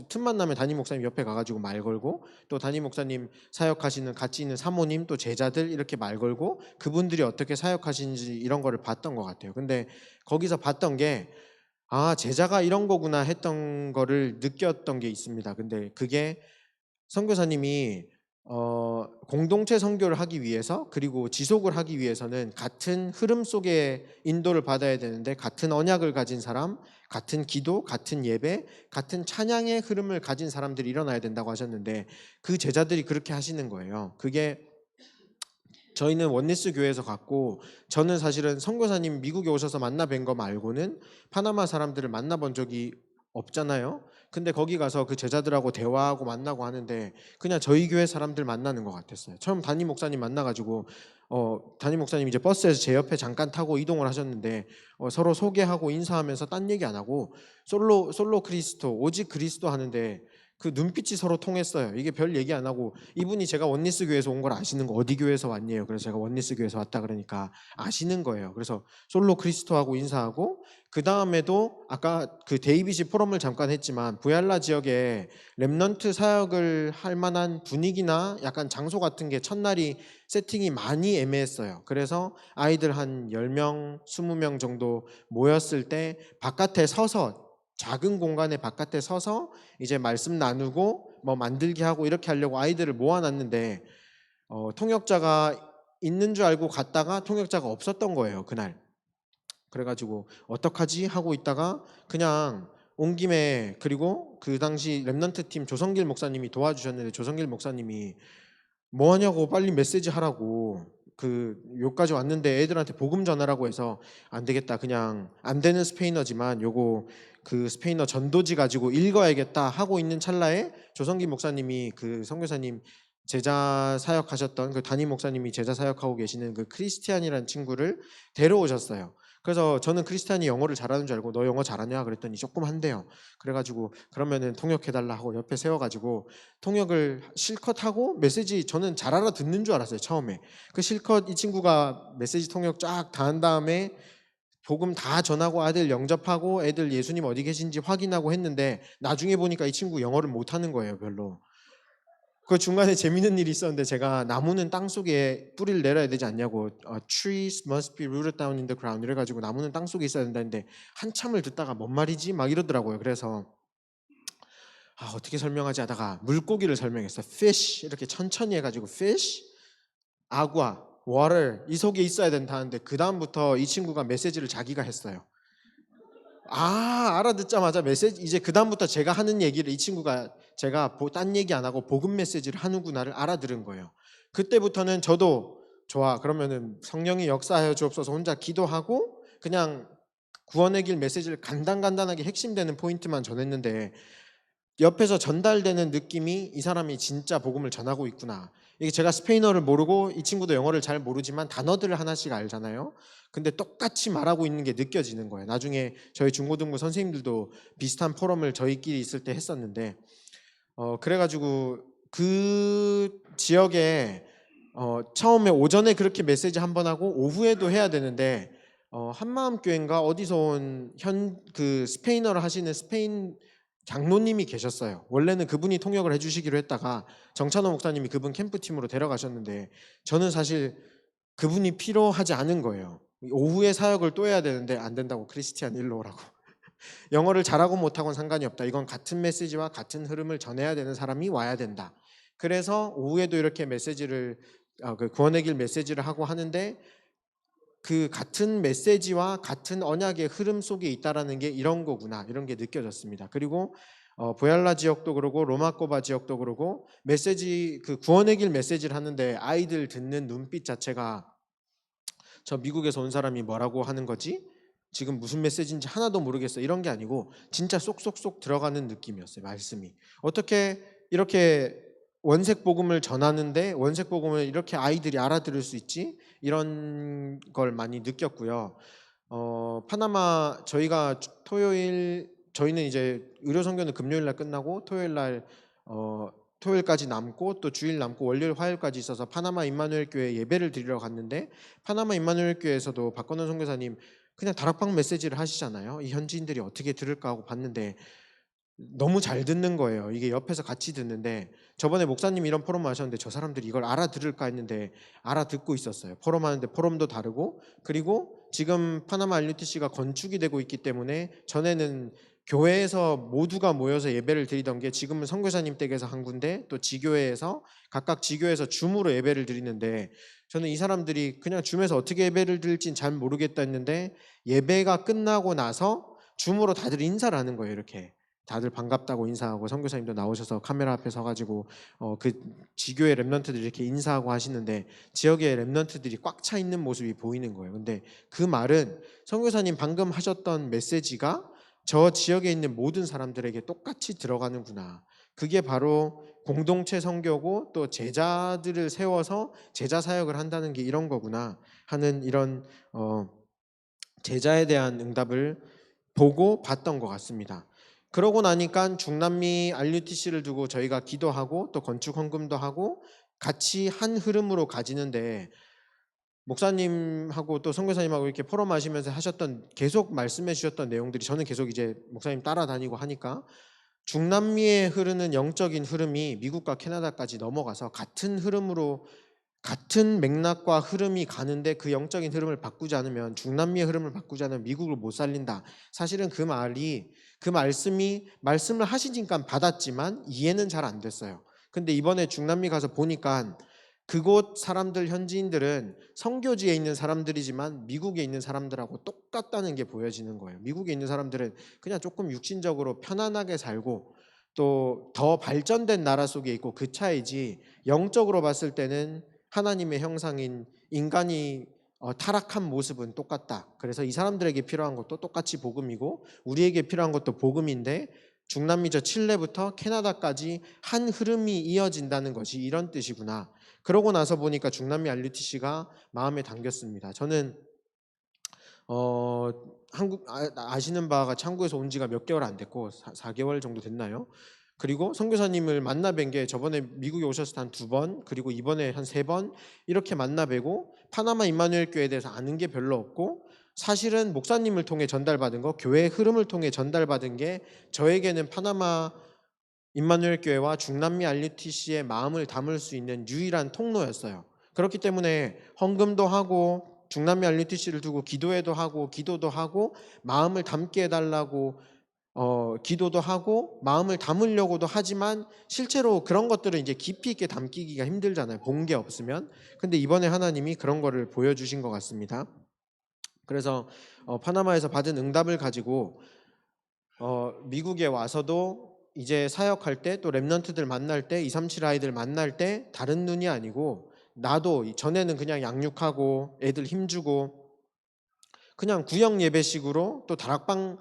틈만 나면 담임 목사님 옆에 가가지고 말 걸고, 또 담임 목사님 사역하시는 같이 있는 사모님, 또 제자들 이렇게 말 걸고 그분들이 어떻게 사역하시는지 이런 거를 봤던 것 같아요. 근데 거기서 봤던 게 제자가 이런 거구나 했던 거를 느꼈던 게 있습니다. 근데 그게 선교사님이 공동체 선교를 하기 위해서, 그리고 지속을 하기 위해서는 같은 흐름 속에 인도를 받아야 되는데, 같은 언약을 가진 사람, 같은 기도, 같은 예배, 같은 찬양의 흐름을 가진 사람들이 일어나야 된다고 하셨는데, 그 제자들이 그렇게 하시는 거예요. 그게 저희는 원리스 교회에서 갔고, 저는 사실은 선교사님 미국에 오셔서 만나 뵌 거 말고는 파나마 사람들을 만나본 적이 없잖아요. 근데 거기 가서 그 제자들하고 대화하고 만나고 하는데 그냥 저희 교회 사람들 만나는 것 같았어요. 처음 담임 목사님 만나가지고 담임 목사님 이제 버스에서 제 옆에 잠깐 타고 이동을 하셨는데 서로 소개하고 인사하면서 딴 얘기 안 하고 솔로 그리스도, 오직 그리스도 하는데 그 눈빛이 서로 통했어요. 이게 별 얘기 안 하고, 이분이 제가 원리스 교회에서 온 걸 아시는 거, 어디 교회에서 왔냐요. 그래서 제가 원리스 교회에서 왔다 그러니까 아시는 거예요. 그래서 솔로 그리스도하고 인사하고, 그 다음에도 아까 그 데이빗이 포럼을 잠깐 했지만 부얄라 지역에 렘넌트 사역을 할 만한 분위기나 약간 장소 같은 게 첫날이 세팅이 많이 애매했어요. 그래서 아이들 한 10명, 20명 정도 모였을 때 바깥에 서서, 작은 공간에 바깥에 서서 이제 말씀 나누고 뭐 만들기 하고 이렇게 하려고 아이들을 모아놨는데 통역자가 있는 줄 알고 갔다가 통역자가 없었던 거예요, 그날. 그래가지고 어떡하지 하고 있다가 그냥 온 김에, 그리고 그 당시 렘넌트 팀 조성길 목사님이 도와주셨는데, 조성길 목사님이 뭐 하냐고, 빨리 메시지 하라고, 그 요까지 왔는데 애들한테 복음 전하라고 해서 안 되겠다, 그냥 안 되는 스페인어지만 요거 그 스페인어 전도지 가지고 읽어야겠다 하고 있는 찰나에 조성길 목사님이 그 선교사님 제자 사역하셨던 그 담임 목사님이 제자 사역하고 계시는 그 크리스티안이라는 친구를 데려오셨어요. 그래서 저는 크리스티안이 영어를 잘하는 줄 알고 너 영어 잘하냐 그랬더니 조금 한대요. 그래가지고 그러면은 통역해달라 하고 옆에 세워가지고 통역을 실컷 하고, 메시지 저는 잘 알아듣는 줄 알았어요 처음에. 그 실컷 이 친구가 메시지 통역 쫙 다 한 다음에 복음 다 전하고 아들 영접하고 애들 예수님 어디 계신지 확인하고 했는데, 나중에 보니까 이 친구 영어를 못하는 거예요 별로. 그 중간에 재밌는 일이 있었는데, 제가 나무는 땅 속에 뿌리를 내려야 되지 않냐고, trees must be rooted down in the ground 이래가지고 나무는 땅 속에 있어야 된다는데 한참을 듣다가 뭔 말이지 막 이러더라고요. 그래서 어떻게 설명하지 하다가 물고기를 설명했어. fish 이렇게 천천히 해가지고 fish, aqua, water 이 속에 있어야 된다는데, 그 다음부터 이 친구가 메시지를 자기가 했어요. 알아듣자마자 메시지, 이제 그 다음부터 제가 하는 얘기를 이 친구가, 제가 딴 얘기 안 하고 복음 메시지를 하는구나를 알아들은 거예요. 그때부터는 저도 좋아, 그러면은 성령이 역사하여 주옵소서 혼자 기도하고 그냥 구원의 길 메시지를 간단하게 핵심되는 포인트만 전했는데, 옆에서 전달되는 느낌이 이 사람이 진짜 복음을 전하고 있구나. 이게 제가 스페인어를 모르고 이 친구도 영어를 잘 모르지만 단어들을 하나씩 알잖아요. 근데 똑같이 말하고 있는 게 느껴지는 거예요. 나중에 저희 중고등부 선생님들도 비슷한 포럼을 저희끼리 있을 때 했었는데, 그래가지고 그 지역에 처음에 오전에 그렇게 메시지 한 번 하고 오후에도 해야 되는데, 한마음교회인가 어디서 온 그 스페인어를 하시는 스페인 장로님이 계셨어요. 원래는 그분이 통역을 해주시기로 했다가 정찬호 목사님이 그분 캠프팀으로 데려가셨는데, 저는 사실 그분이 필요하지 않은 거예요. 오후에 사역을 또 해야 되는데 안 된다고, 크리스티안 일로 오라고. 영어를 잘하고 못하고는 상관이 없다. 이건 같은 메시지와 같은 흐름을 전해야 되는 사람이 와야 된다. 그래서 오후에도 이렇게 메시지를 그 구원의 길 메시지를 하고 하는데, 그 같은 메시지와 같은 언약의 흐름 속에 있다라는 게 이런 거구나, 이런 게 느껴졌습니다. 그리고 보얄라 지역도 그러고 로마꼬바 지역도 그러고 메시지, 그 구원의 길 메시지를 하는데 아이들 듣는 눈빛 자체가, 저 미국에서 온 사람이 뭐라고 하는 거지? 지금 무슨 메시지인지 하나도 모르겠어, 이런 게 아니고 진짜 쏙쏙쏙 들어가는 느낌이었어요. 말씀이 어떻게 이렇게 원색 복음을 전하는데 원색 복음을 이렇게 아이들이 알아들을 수 있지? 이런 걸 많이 느꼈고요. 파나마 저희가 토요일, 저희는 이제 의료 선교는 금요일 날 끝나고 토요일 날 토요일까지 남고 또 주일 남고 월요일 화요일까지 있어서 파나마 임마누엘 교회 예배를 드리러 갔는데, 파나마 임마누엘 교회에서도 박건원 선교사님 그냥 다락방 메시지를 하시잖아요. 이 현지인들이 어떻게 들을까 하고 봤는데 너무 잘 듣는 거예요. 이게 옆에서 같이 듣는데, 저번에 목사님이 이런 포럼 하셨는데 저 사람들이 이걸 알아들을까 했는데 알아듣고 있었어요. 포럼 하는데 포럼도 다르고, 그리고 지금 파나마 RUTC가 건축이 되고 있기 때문에 전에는 교회에서 모두가 모여서 예배를 드리던 게 지금은 선교사님 댁에서 한 군데, 또 지교회에서 각각 지교회에서 줌으로 예배를 드리는데, 저는 이 사람들이 그냥 줌에서 어떻게 예배를 드릴지는 잘 모르겠다 했는데, 예배가 끝나고 나서 줌으로 다들 인사를 하는 거예요. 이렇게 다들 반갑다고 인사하고, 선교사님도 나오셔서 카메라 앞에 서가지고 그 지교회 렘넌트들이 이렇게 인사하고 하시는데, 지역의 렘넌트들이 꽉 차 있는 모습이 보이는 거예요. 근데 그 말은 선교사님 방금 하셨던 메시지가 저 지역에 있는 모든 사람들에게 똑같이 들어가는구나. 그게 바로 공동체 선교고 또 제자들을 세워서 제자 사역을 한다는 게 이런 거구나 하는, 이런 제자에 대한 응답을 보고 봤던 것 같습니다. 그러고 나니까 중남미 RUTC를 두고 저희가 기도하고 또 건축 헌금도 하고 같이 한 흐름으로 가지는데, 목사님하고 또 선교사님하고 이렇게 포럼 하시면서 하셨던, 계속 말씀해 주셨던 내용들이 저는 계속 이제 목사님 따라다니고 하니까 중남미에 흐르는 영적인 흐름이 미국과 캐나다까지 넘어가서 같은 흐름으로, 같은 맥락과 흐름이 가는데 그 영적인 흐름을 바꾸지 않으면, 중남미의 흐름을 바꾸지 않으면 미국을 못 살린다. 사실은 그 말이, 그 말씀을 하시니까 받았지만 이해는 잘 안 됐어요. 근데 이번에 중남미 가서 보니까 그곳 사람들 현지인들은 선교지에 있는 사람들이지만 미국에 있는 사람들하고 똑같다는 게 보여지는 거예요. 미국에 있는 사람들은 그냥 조금 육신적으로 편안하게 살고 또 더 발전된 나라 속에 있고 그 차이지, 영적으로 봤을 때는 하나님의 형상인 인간이 타락한 모습은 똑같다. 그래서 이 사람들에게 필요한 것도 똑같이 복음이고 우리에게 필요한 것도 복음인데 중남미 저 칠레부터 캐나다까지 한 흐름이 이어진다는 것이 이런 뜻이구나. 그러고 나서 보니까 중남미 RUTC가 마음에 담겼습니다. 저는 한국 아시는 바가 같이 한국에서 온 지가 몇 개월 안 됐고 4개월 정도 됐나요? 그리고 선교사님을 만나 뵌 게 저번에 미국에 오셨을 때 한 2번, 그리고 이번에 한 3번 이렇게 만나 뵈고 파나마 임마누엘 교회에 대해서 아는 게 별로 없고, 사실은 목사님을 통해 전달받은 거, 교회의 흐름을 통해 전달받은 게 저에게는 파나마 임마누엘 교회와 중남미 RUTC의 마음을 담을 수 있는 유일한 통로였어요. 그렇기 때문에 헌금도 하고 중남미 RUTC를 두고 기도도 하고 마음을 담게 해달라고 기도도 하고 마음을 담으려고도 하지만 실제로 그런 것들을 이제 깊이 있게 담기기가 힘들잖아요. 본 게 없으면. 근데 이번에 하나님이 그런 거를 보여주신 것 같습니다. 그래서 파나마에서 받은 응답을 가지고 미국에 와서도 이제 사역할 때 또 랩런트들 만날 때 237 아이들 만날 때 다른 눈이 아니고, 나도 전에는 그냥 양육하고 애들 힘주고 그냥 구역 예배식으로 또 다락방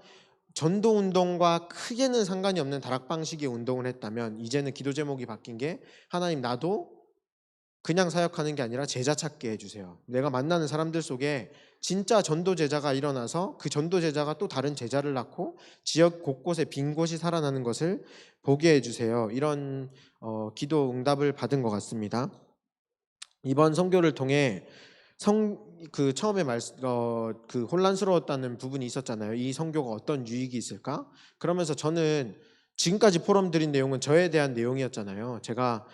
전도 운동과 크게는 상관이 없는 다락방식의 운동을 했다면, 이제는 기도 제목이 바뀐 게 하나님 나도 그냥 사역하는 게 아니라 제자 찾게 해주세요. 내가 만나는 사람들 속에 진짜 전도 제자가 일어나서 그 전도 제자가 또 다른 제자를 낳고 지역 곳곳에 빈 곳이 살아나는 것을 보게 해주세요. 이런 기도 응답을 받은 것 같습니다. 이번 선교를 통해 그 처음에 그 혼란스러웠다는 부분이 있었잖아요. 이 선교가 어떤 유익이 있을까? 그러면서 저는 지금까지 포럼 드린 내용은 저에 대한 내용이었잖아요. 제가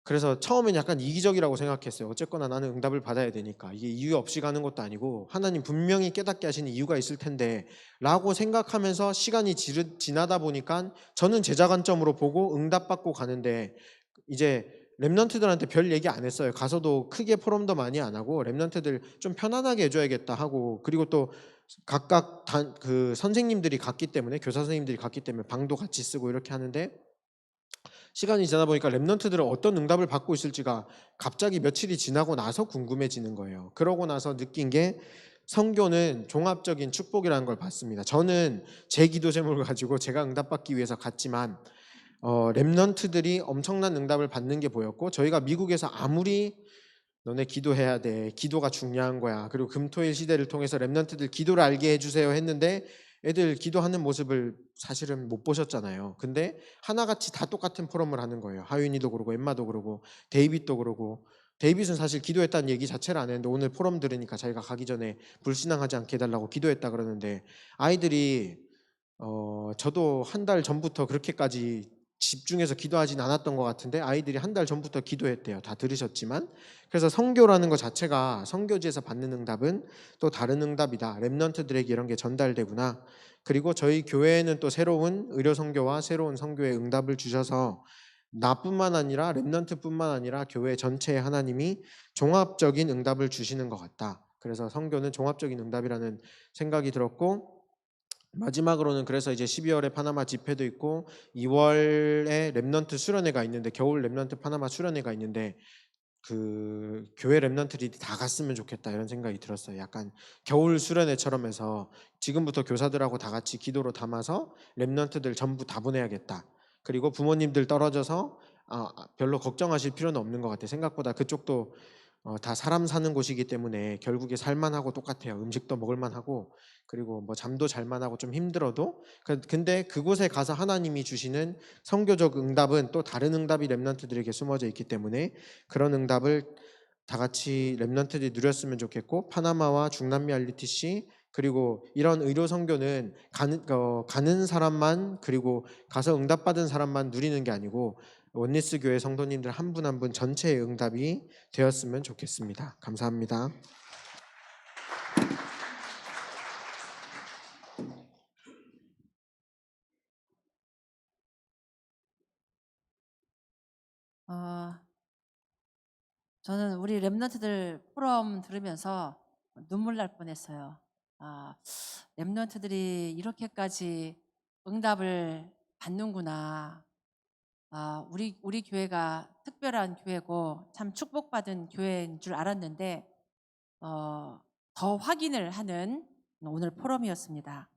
그래서 처음엔 약간 이기적이라고 생각했어요. 어쨌거나 나는 응답을 받아야 되니까 이게 이유 없이 가는 것도 아니고 하나님 분명히 깨닫게 하시는 이유가 있을 텐데 라고 생각하면서 시간이 지나다 보니까 저는 제자 관점으로 보고 응답받고 가는데, 이제 랩런트들한테 별 얘기 안 했어요. 가서도 크게 포럼도 많이 안 하고 랩런트들 좀 편안하게 해줘야겠다 하고, 그리고 또 각각 그 선생님들이 갔기 때문에, 교사 선생님들이 갔기 때문에 방도 같이 쓰고 이렇게 하는데, 시간이 지나다 보니까 랩런트들은 어떤 응답을 받고 있을지가 갑자기 며칠이 지나고 나서 궁금해지는 거예요. 그러고 나서 느낀 게 선교는 종합적인 축복이라는 걸 봤습니다. 저는 제 기도 제목을 가지고 제가 응답받기 위해서 갔지만 랩런트들이 엄청난 응답을 받는 게 보였고, 저희가 미국에서 아무리 너네 기도해야 돼, 기도가 중요한 거야, 그리고 금토일 시대를 통해서 랩런트들 기도를 알게 해주세요 했는데 애들 기도하는 모습을 사실은 못 보셨잖아요. 근데 하나같이 다 똑같은 포럼을 하는 거예요. 하윤이도 그러고 엠마도 그러고 데이빗도 그러고, 데이빗은 사실 기도했다는 얘기 자체를 안 했는데 오늘 포럼 들으니까 자기가 가기 전에 불신앙하지 않게 해달라고 기도했다 그러는데, 아이들이 저도 한 달 전부터 그렇게까지 집중해서 기도하진 않았던 것 같은데 아이들이 한 달 전부터 기도했대요. 다 들으셨지만. 그래서 선교라는 것 자체가, 선교지에서 받는 응답은 또 다른 응답이다. 랩런트들에게 이런 게 전달되구나. 그리고 저희 교회에는 또 새로운 의료 선교와 새로운 선교의 응답을 주셔서 나뿐만 아니라 랩런트뿐만 아니라 교회 전체에 하나님이 종합적인 응답을 주시는 것 같다. 그래서 선교는 종합적인 응답이라는 생각이 들었고, 마지막으로는 그래서 이제 12월에 파나마 집회도 있고 2월에 랩넌트 수련회가 있는데, 겨울 랩넌트 파나마 수련회가 있는데 그 교회 랩넌트들이 다 갔으면 좋겠다 이런 생각이 들었어요. 약간 겨울 수련회처럼 해서 지금부터 교사들하고 다 같이 기도로 담아서 랩넌트들 전부 다 보내야겠다. 그리고 부모님들 떨어져서 별로 걱정하실 필요는 없는 것 같아요. 생각보다 그쪽도 다 사람 사는 곳이기 때문에 결국에 살만하고 똑같아요. 음식도 먹을만하고, 그리고 뭐 잠도 잘만하고 좀 힘들어도 근데 그곳에 가서 하나님이 주시는 선교적 응답은 또 다른 응답이 랩런트들에게 숨어져 있기 때문에 그런 응답을 다 같이 랩런트들이 누렸으면 좋겠고, 파나마와 중남미 RUTC 그리고 이런 의료 선교는 가는 사람만, 그리고 가서 응답받은 사람만 누리는 게 아니고 원리스 교회 성도님들 한 분 한 분 전체의 응답이 되었으면 좋겠습니다. 감사합니다. 어, 저는 우리 랩런트들 포럼 들으면서 눈물 날 뻔했어요. 아, 랩런트들이 이렇게까지 응답을 받는구나. 아, 우리 교회가 특별한 교회고 참 축복받은 교회인 줄 알았는데 더 확인을 하는 오늘 포럼이었습니다.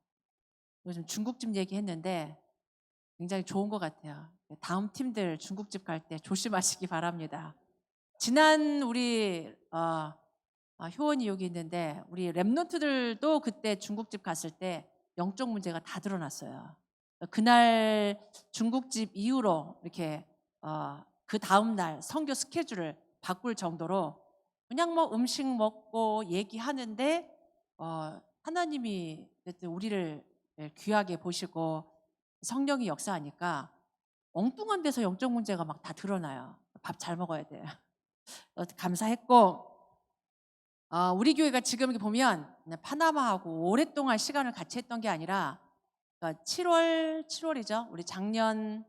요즘 중국집 얘기했는데 굉장히 좋은 것 같아요. 다음 팀들 중국집 갈 때 조심하시기 바랍니다. 지난 우리 효원이 여기 있는데 우리 랩런트들도 그때 중국집 갔을 때 영적 문제가 다 드러났어요. 그날 중국집 이후로 이렇게 그 다음 날 선교 스케줄을 바꿀 정도로 그냥 뭐 음식 먹고 얘기하는데 하나님이 우리를 귀하게 보시고 성령이 역사하니까 엉뚱한 데서 영적 문제가 막 다 드러나요. 밥 잘 먹어야 돼요. 감사했고 우리 교회가 지금 이렇게 보면 파나마하고 오랫동안 시간을 같이 했던 게 아니라 7월이죠. 우리 작년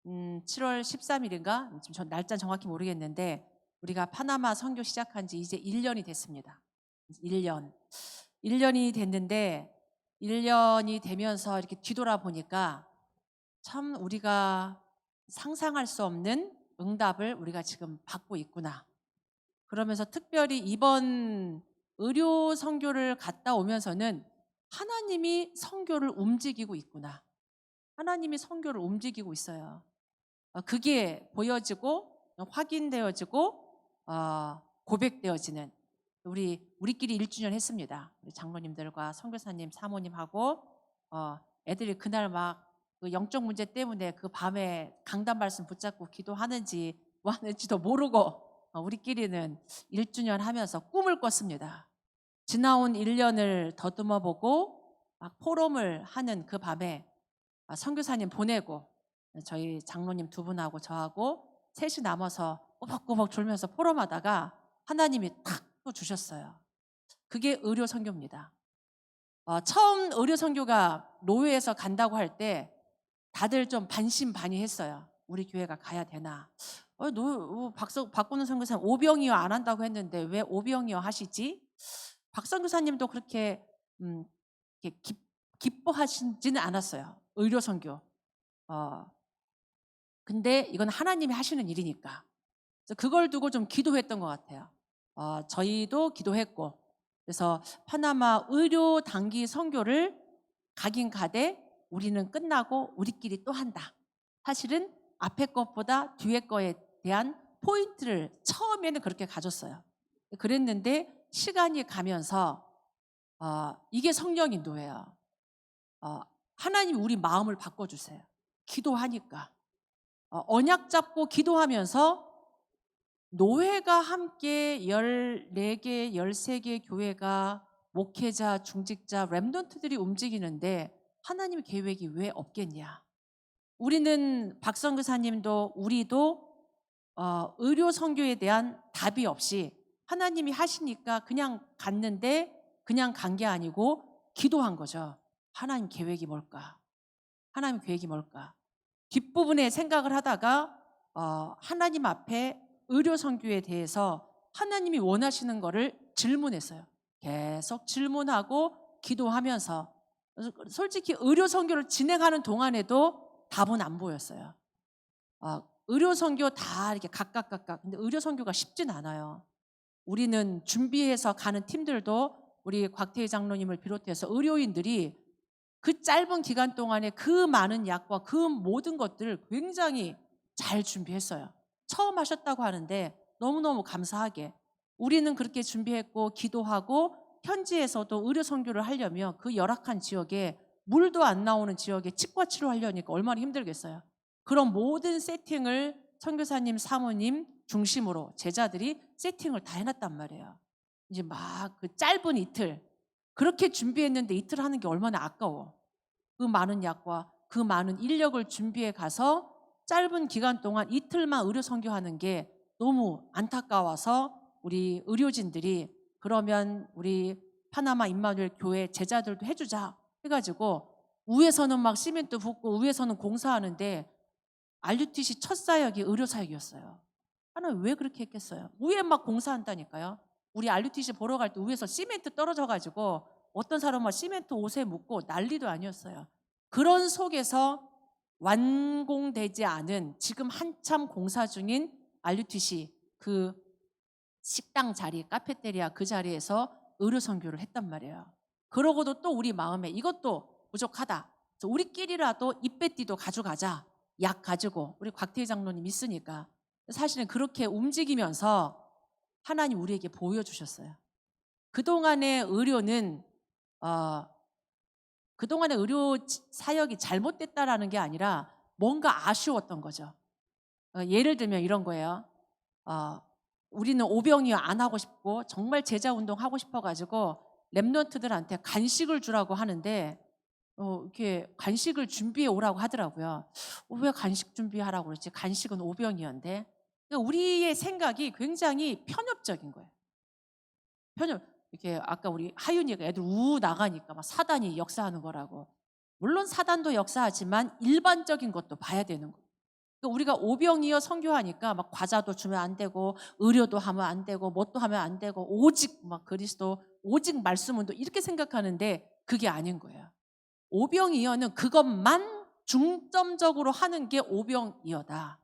7월 13일인가? 지금 전 날짜 정확히 모르겠는데 우리가 파나마 선교 시작한 지 이제 1년이 됐습니다. 1년이 됐는데 1년이 되면서 이렇게 뒤돌아보니까 참 우리가 상상할 수 없는 응답을 우리가 지금 받고 있구나. 그러면서 특별히 이번 의료 선교를 갔다 오면서는 하나님이 선교를 움직이고 있구나. 하나님이 선교를 움직이고 있어요. 그게 보여지고 확인되어지고 고백되어지는 우리끼리 1주년 했습니다. 우리 장로님들과 선교사님, 사모님하고 애들이 그날 막 그 영적 문제 때문에 그 밤에 강단 말씀 붙잡고 기도하는지 뭐 하는지도 모르고 우리끼리는 1주년 하면서 꿈을 꿨습니다. 지나온 1년을 더듬어 보고 막 포럼을 하는 그 밤에 선교사님 보내고 저희 장로님 2분하고 저하고 셋이 남아서 꼬박꼬박 졸면서 포럼하다가 하나님이 탁 또 주셨어요. 그게 의료 선교입니다. 처음 의료 선교가 노회에서 간다고 할 때 다들 좀 반신반의했어요. 우리 교회가 가야 되나? 박건우 선교사님 오병이어 안 한다고 했는데 왜 오병이어 하시지? 박 선교사님도 그렇게 기뻐하시지는 않았어요. 의료 선교. 근데 이건 하나님이 하시는 일이니까. 그래서 그걸 두고 좀 기도했던 것 같아요. 저희도 기도했고, 그래서 파나마 의료 단기 선교를 가긴 가되 우리는 끝나고 우리끼리 또 한다. 사실은 앞에 것보다 뒤에 거에 대한 포인트를 처음에는 그렇게 가졌어요. 그랬는데 시간이 가면서 이게 성령 인도예요. 하나님이 우리 마음을 바꿔주세요. 기도하니까. 언약 잡고 기도하면서 노회가 함께 14개, 13개 교회가 목회자, 중직자, 랩런트들이 움직이는데 하나님의 계획이 왜 없겠냐. 우리는 박선교사님도 우리도 의료 선교에 대한 답이 없이 하나님이 하시니까 그냥 갔는데 그냥 간 게 아니고 기도한 거죠. 하나님 계획이 뭘까? 하나님 계획이 뭘까? 뒷부분에 생각을 하다가 하나님 앞에 의료 선교에 대해서 하나님이 원하시는 거를 질문했어요. 계속 질문하고 기도하면서 솔직히 의료 선교를 진행하는 동안에도 답은 안 보였어요. 의료 선교 다 이렇게 각각 근데 의료 선교가 쉽진 않아요. 우리는 준비해서 가는 팀들도 우리 곽태희 장로님을 비롯해서 의료인들이 그 짧은 기간 동안에 그 많은 약과 그 모든 것들을 굉장히 잘 준비했어요. 처음 하셨다고 하는데 너무너무 감사하게 우리는 그렇게 준비했고 기도하고 현지에서도 의료 선교를 하려면 그 열악한 지역에 물도 안 나오는 지역에 치과 치료하려니까 얼마나 힘들겠어요. 그런 모든 세팅을 선교사님, 사모님 중심으로 제자들이 세팅을 다 해놨단 말이에요. 이제 막 그 짧은 이틀 그렇게 준비했는데 이틀 하는 게 얼마나 아까워. 그 많은 약과 그 많은 인력을 준비해 가서 짧은 기간 동안 이틀만 의료 선교하는 게 너무 안타까워서 우리 의료진들이 그러면 우리 파나마 임마누엘 교회 제자들도 해주자 해가지고 위에서는 막 시멘트 붓고 위에서는 공사하는데 RUTC 첫 사역이 의료 사역이었어요. 하나님 왜 그렇게 했겠어요? 위에 막 공사한다니까요. 우리 RUTC 보러 갈 때 위에서 시멘트 떨어져가지고 어떤 사람은 막 시멘트 옷에 묻고 난리도 아니었어요. 그런 속에서 완공되지 않은 지금 한참 공사 중인 RUTC 그 식당 자리, 카페테리아 그 자리에서 의료 선교를 했단 말이에요. 그러고도 또 우리 마음에 이것도 부족하다. 그래서 우리끼리라도 입배띠도 가져가자. 약 가지고 우리 곽태희 장로님 있으니까. 사실은 그렇게 움직이면서 하나님 우리에게 보여주셨어요. 그동안의 의료는 그동안의 의료 사역이 잘못됐다라는 게 아니라 뭔가 아쉬웠던 거죠. 예를 들면 이런 거예요. 우리는 오병이어 안 하고 싶고 정말 제자 운동 하고 싶어가지고 랩런트들한테 간식을 주라고 하는데 이렇게 간식을 준비해 오라고 하더라고요. 왜 간식 준비하라고 그랬지? 간식은 오병이어인데. 그러니까 우리의 생각이 굉장히 편협적인 거예요. 이렇게 아까 우리 하윤이가 애들 나가니까 막 사단이 역사하는 거라고. 물론 사단도 역사하지만 일반적인 것도 봐야 되는 거예요. 그러니까 우리가 오병이어 선교하니까 막 과자도 주면 안 되고 의료도 하면 안 되고 뭣도 하면 안 되고 오직 막 그리스도 오직 말씀은도 이렇게 생각하는데 그게 아닌 거예요. 오병이어는 그것만 중점적으로 하는 게 오병이어다.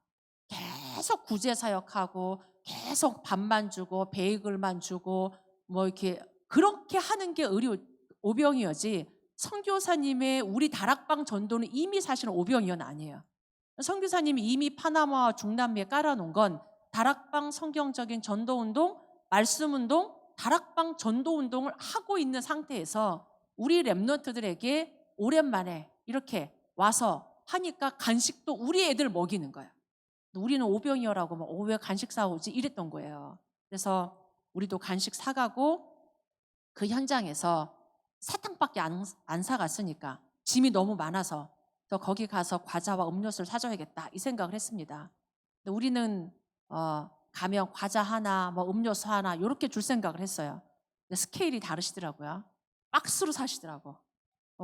계속 구제 사역하고 계속 밥만 주고 베이글만 주고 뭐 이렇게 그렇게 하는 게 오병이어지 선교사님의 우리 다락방 전도는 이미 사실은 오병이어는 아니에요. 선교사님이 이미 파나마와 중남미에 깔아놓은 건 다락방 성경적인 전도운동, 말씀운동, 다락방 전도운동을 하고 있는 상태에서 우리 랩런트들에게 오랜만에 이렇게 와서 하니까 간식도 우리 애들 먹이는 거야. 우리는 오병이어라고 막 왜 간식 사오지 이랬던 거예요. 그래서 우리도 간식 사가고 그 현장에서 사탕밖에 안 사갔으니까 짐이 너무 많아서 또 거기 가서 과자와 음료수를 사줘야겠다 이 생각을 했습니다. 근데 우리는 가면 과자 하나, 뭐 음료수 하나 이렇게 줄 생각을 했어요. 근데 스케일이 다르시더라고요. 박스로 사시더라고.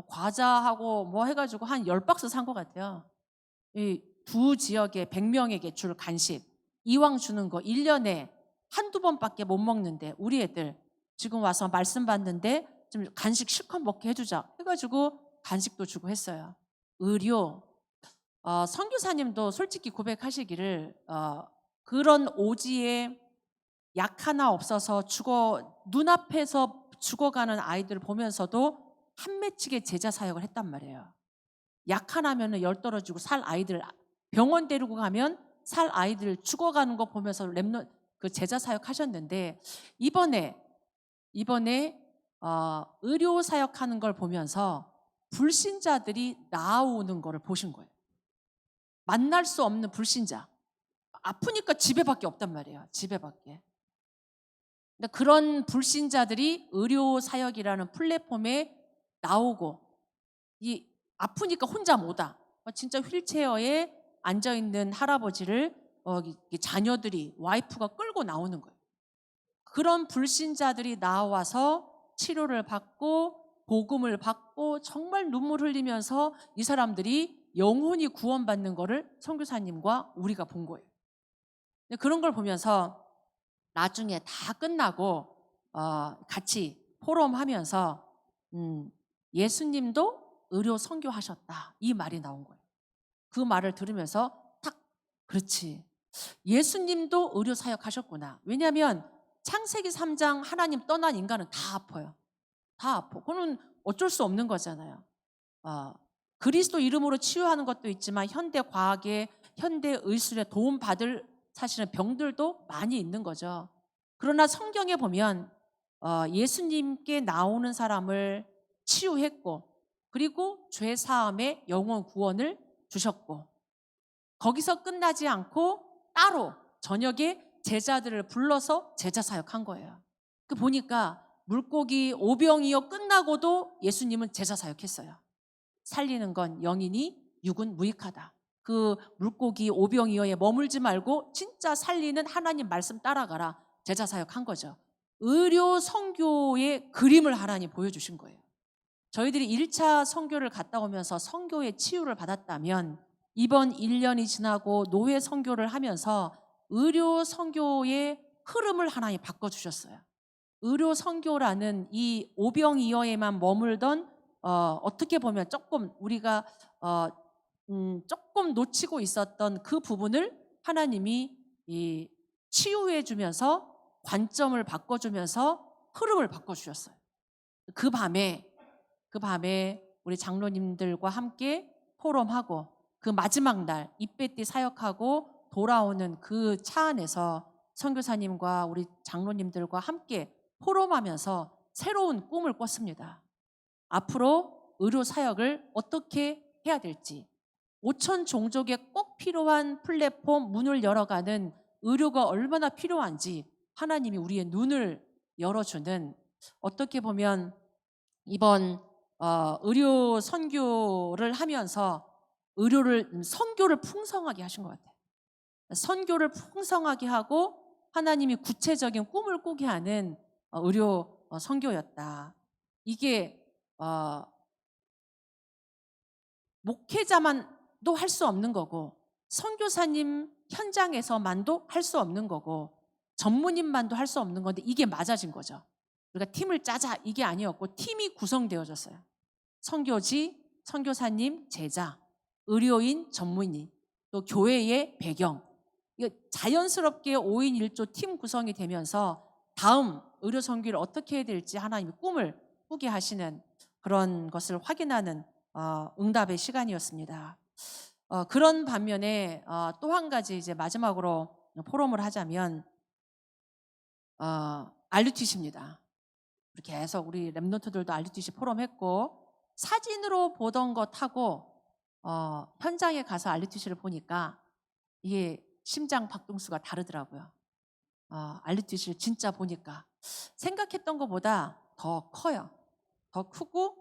과자하고 뭐 해가지고 한 10박스 산 것 같아요. 이 두 지역에 100명에게 줄 간식 이왕 주는 거 1년에 한두 번밖에 못 먹는데 우리 애들 지금 와서 말씀 받는데 좀 간식 실컷 먹게 해주자 해가지고 간식도 주고 했어요. 의료 선교사님도 솔직히 고백하시기를 그런 오지에 약 하나 없어서 눈앞에서 죽어가는 아이들을 보면서도 한 맺히게 제자 사역을 했단 말이에요. 약 하나면 열 떨어지고 살 아이들 병원 데리고 가면 살 아이들 죽어가는 거 보면서 그 제자 사역 하셨는데 이번에 의료 사역하는 걸 보면서 불신자들이 나오는 거를 보신 거예요. 만날 수 없는 불신자. 아프니까 집에밖에 없단 말이에요. 집에밖에. 근데 그런 불신자들이 의료 사역이라는 플랫폼에 나오고 아프니까 혼자 못 와. 진짜 휠체어에 앉아있는 할아버지를 자녀들이 와이프가 끌고 나오는 거예요. 그런 불신자들이 나와서 치료를 받고 복음을 받고 정말 눈물 흘리면서 이 사람들이 영혼이 구원받는 거를 선교사님과 우리가 본 거예요. 그런 걸 보면서 나중에 다 끝나고 같이 포럼하면서 예수님도 의료 선교하셨다 이 말이 나온 거예요. 그 말을 들으면서 딱 그렇지 예수님도 의료 사역하셨구나. 왜냐하면 창세기 3장 하나님 떠난 인간은 다 아파요. 다 아파. 그건 어쩔 수 없는 거잖아요. 그리스도 이름으로 치유하는 것도 있지만 현대 과학에 현대 의술에 도움받을 사실은 병들도 많이 있는 거죠. 그러나 성경에 보면 예수님께 나오는 사람을 치유했고 그리고 죄 사함에 영혼 구원을 주셨고 거기서 끝나지 않고 따로 저녁에 제자들을 불러서 제자 사역한 거예요. 그 보니까 물고기 오병이어 끝나고도 예수님은 제자 사역했어요. 살리는 건 영이니 육은 무익하다. 그 물고기 오병이어에 머물지 말고 진짜 살리는 하나님 말씀 따라가라. 제자 사역한 거죠. 의료 선교의 그림을 하나님 보여주신 거예요. 저희들이 1차 선교를 갔다 오면서 선교의 치유를 받았다면 이번 1년이 지나고 노회 선교를 하면서 의료 선교의 흐름을 하나님 바꿔주셨어요. 의료 선교라는 이 오병이어에만 머물던 어떻게 보면 조금 우리가 조금 놓치고 있었던 그 부분을 하나님이 이 치유해 주면서 관점을 바꿔주면서 흐름을 바꿔주셨어요. 그 밤에 우리 장로님들과 함께 포럼하고 그 마지막 날 입배띠 사역하고 돌아오는 그 차 안에서 선교사님과 우리 장로님들과 함께 포럼하면서 새로운 꿈을 꿨습니다. 앞으로 의료 사역을 어떻게 해야 될지, 5천 종족에 꼭 필요한 플랫폼 문을 열어가는 의료가 얼마나 필요한지 하나님이 우리의 눈을 열어주는, 어떻게 보면 이번 의료 선교를 하면서 선교를 풍성하게 하신 것 같아요. 선교를 풍성하게 하고 하나님이 구체적인 꿈을 꾸게 하는 의료 선교였다. 이게 목회자만도 할 수 없는 거고, 선교사님 현장에서만도 할 수 없는 거고, 전문인만도 할 수 없는 건데 이게 맞아진 거죠. 우리가 팀을 짜자 이게 아니었고 팀이 구성되어졌어요. 선교지, 선교사님, 제자, 의료인, 전문인, 또 교회의 배경, 이거 자연스럽게 5인 1조 팀 구성이 되면서 다음 의료 선교를 어떻게 해야 될지 하나님이 꿈을 꾸게 하시는 그런 것을 확인하는 응답의 시간이었습니다. 그런 반면에 또 한 가지 이제 마지막으로 포럼을 하자면 RUTC입니다. 계속 우리 랩런트들도 RUTC 포럼했고, 사진으로 보던 것하고 현장에 가서 RUTC를 보니까 이게 심장 박동수가 다르더라고요. RUTC를 진짜 보니까 생각했던 것보다 더 커요. 더 크고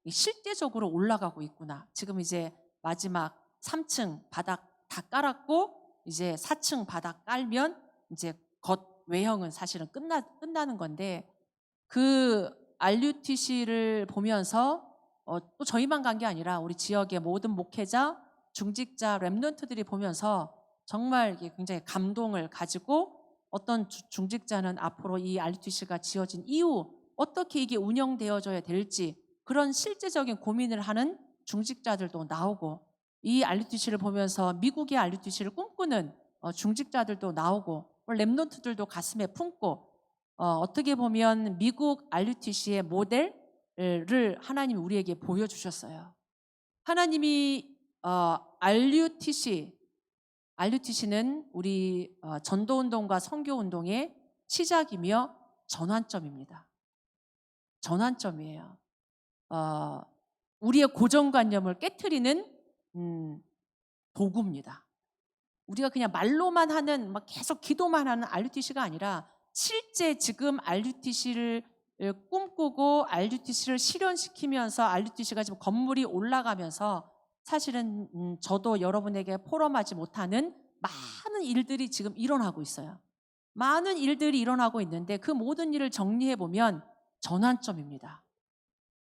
실제적으로 올라가고 있구나. 지금 이제 마지막 3층 바닥 다 깔았고 이제 4층 바닥 깔면 이제 겉 외형은 사실은 끝나는 건데, 그 RUTC를 보면서 또 저희만 간 게 아니라 우리 지역의 모든 목회자, 중직자, 랩런트들이 보면서 정말 이게 굉장히 감동을 가지고, 어떤 중직자는 앞으로 이 RUTC가 지어진 이후 어떻게 이게 운영되어져야 될지 그런 실제적인 고민을 하는 중직자들도 나오고, 이 RUTC를 보면서 미국의 RUTC를 꿈꾸는 중직자들도 나오고, 랩런트들도 가슴에 품고, 어떻게 보면 미국 RUTC의 모델을 하나님이 우리에게 보여주셨어요. 하나님이 RUTC는 우리 전도운동과 선교운동의 시작이며 전환점입니다. 전환점이에요. 우리의 고정관념을 깨트리는 도구입니다. 우리가 그냥 말로만 하는, 막 계속 기도만 하는 RUTC가 아니라 실제 지금 RUTC를 꿈꾸고 RUTC를 실현시키면서 RUTC가 지금 건물이 올라가면서 사실은 저도 여러분에게 포럼하지 못하는 많은 일들이 지금 일어나고 있어요. 많은 일들이 일어나고 있는데 그 모든 일을 정리해 보면 전환점입니다.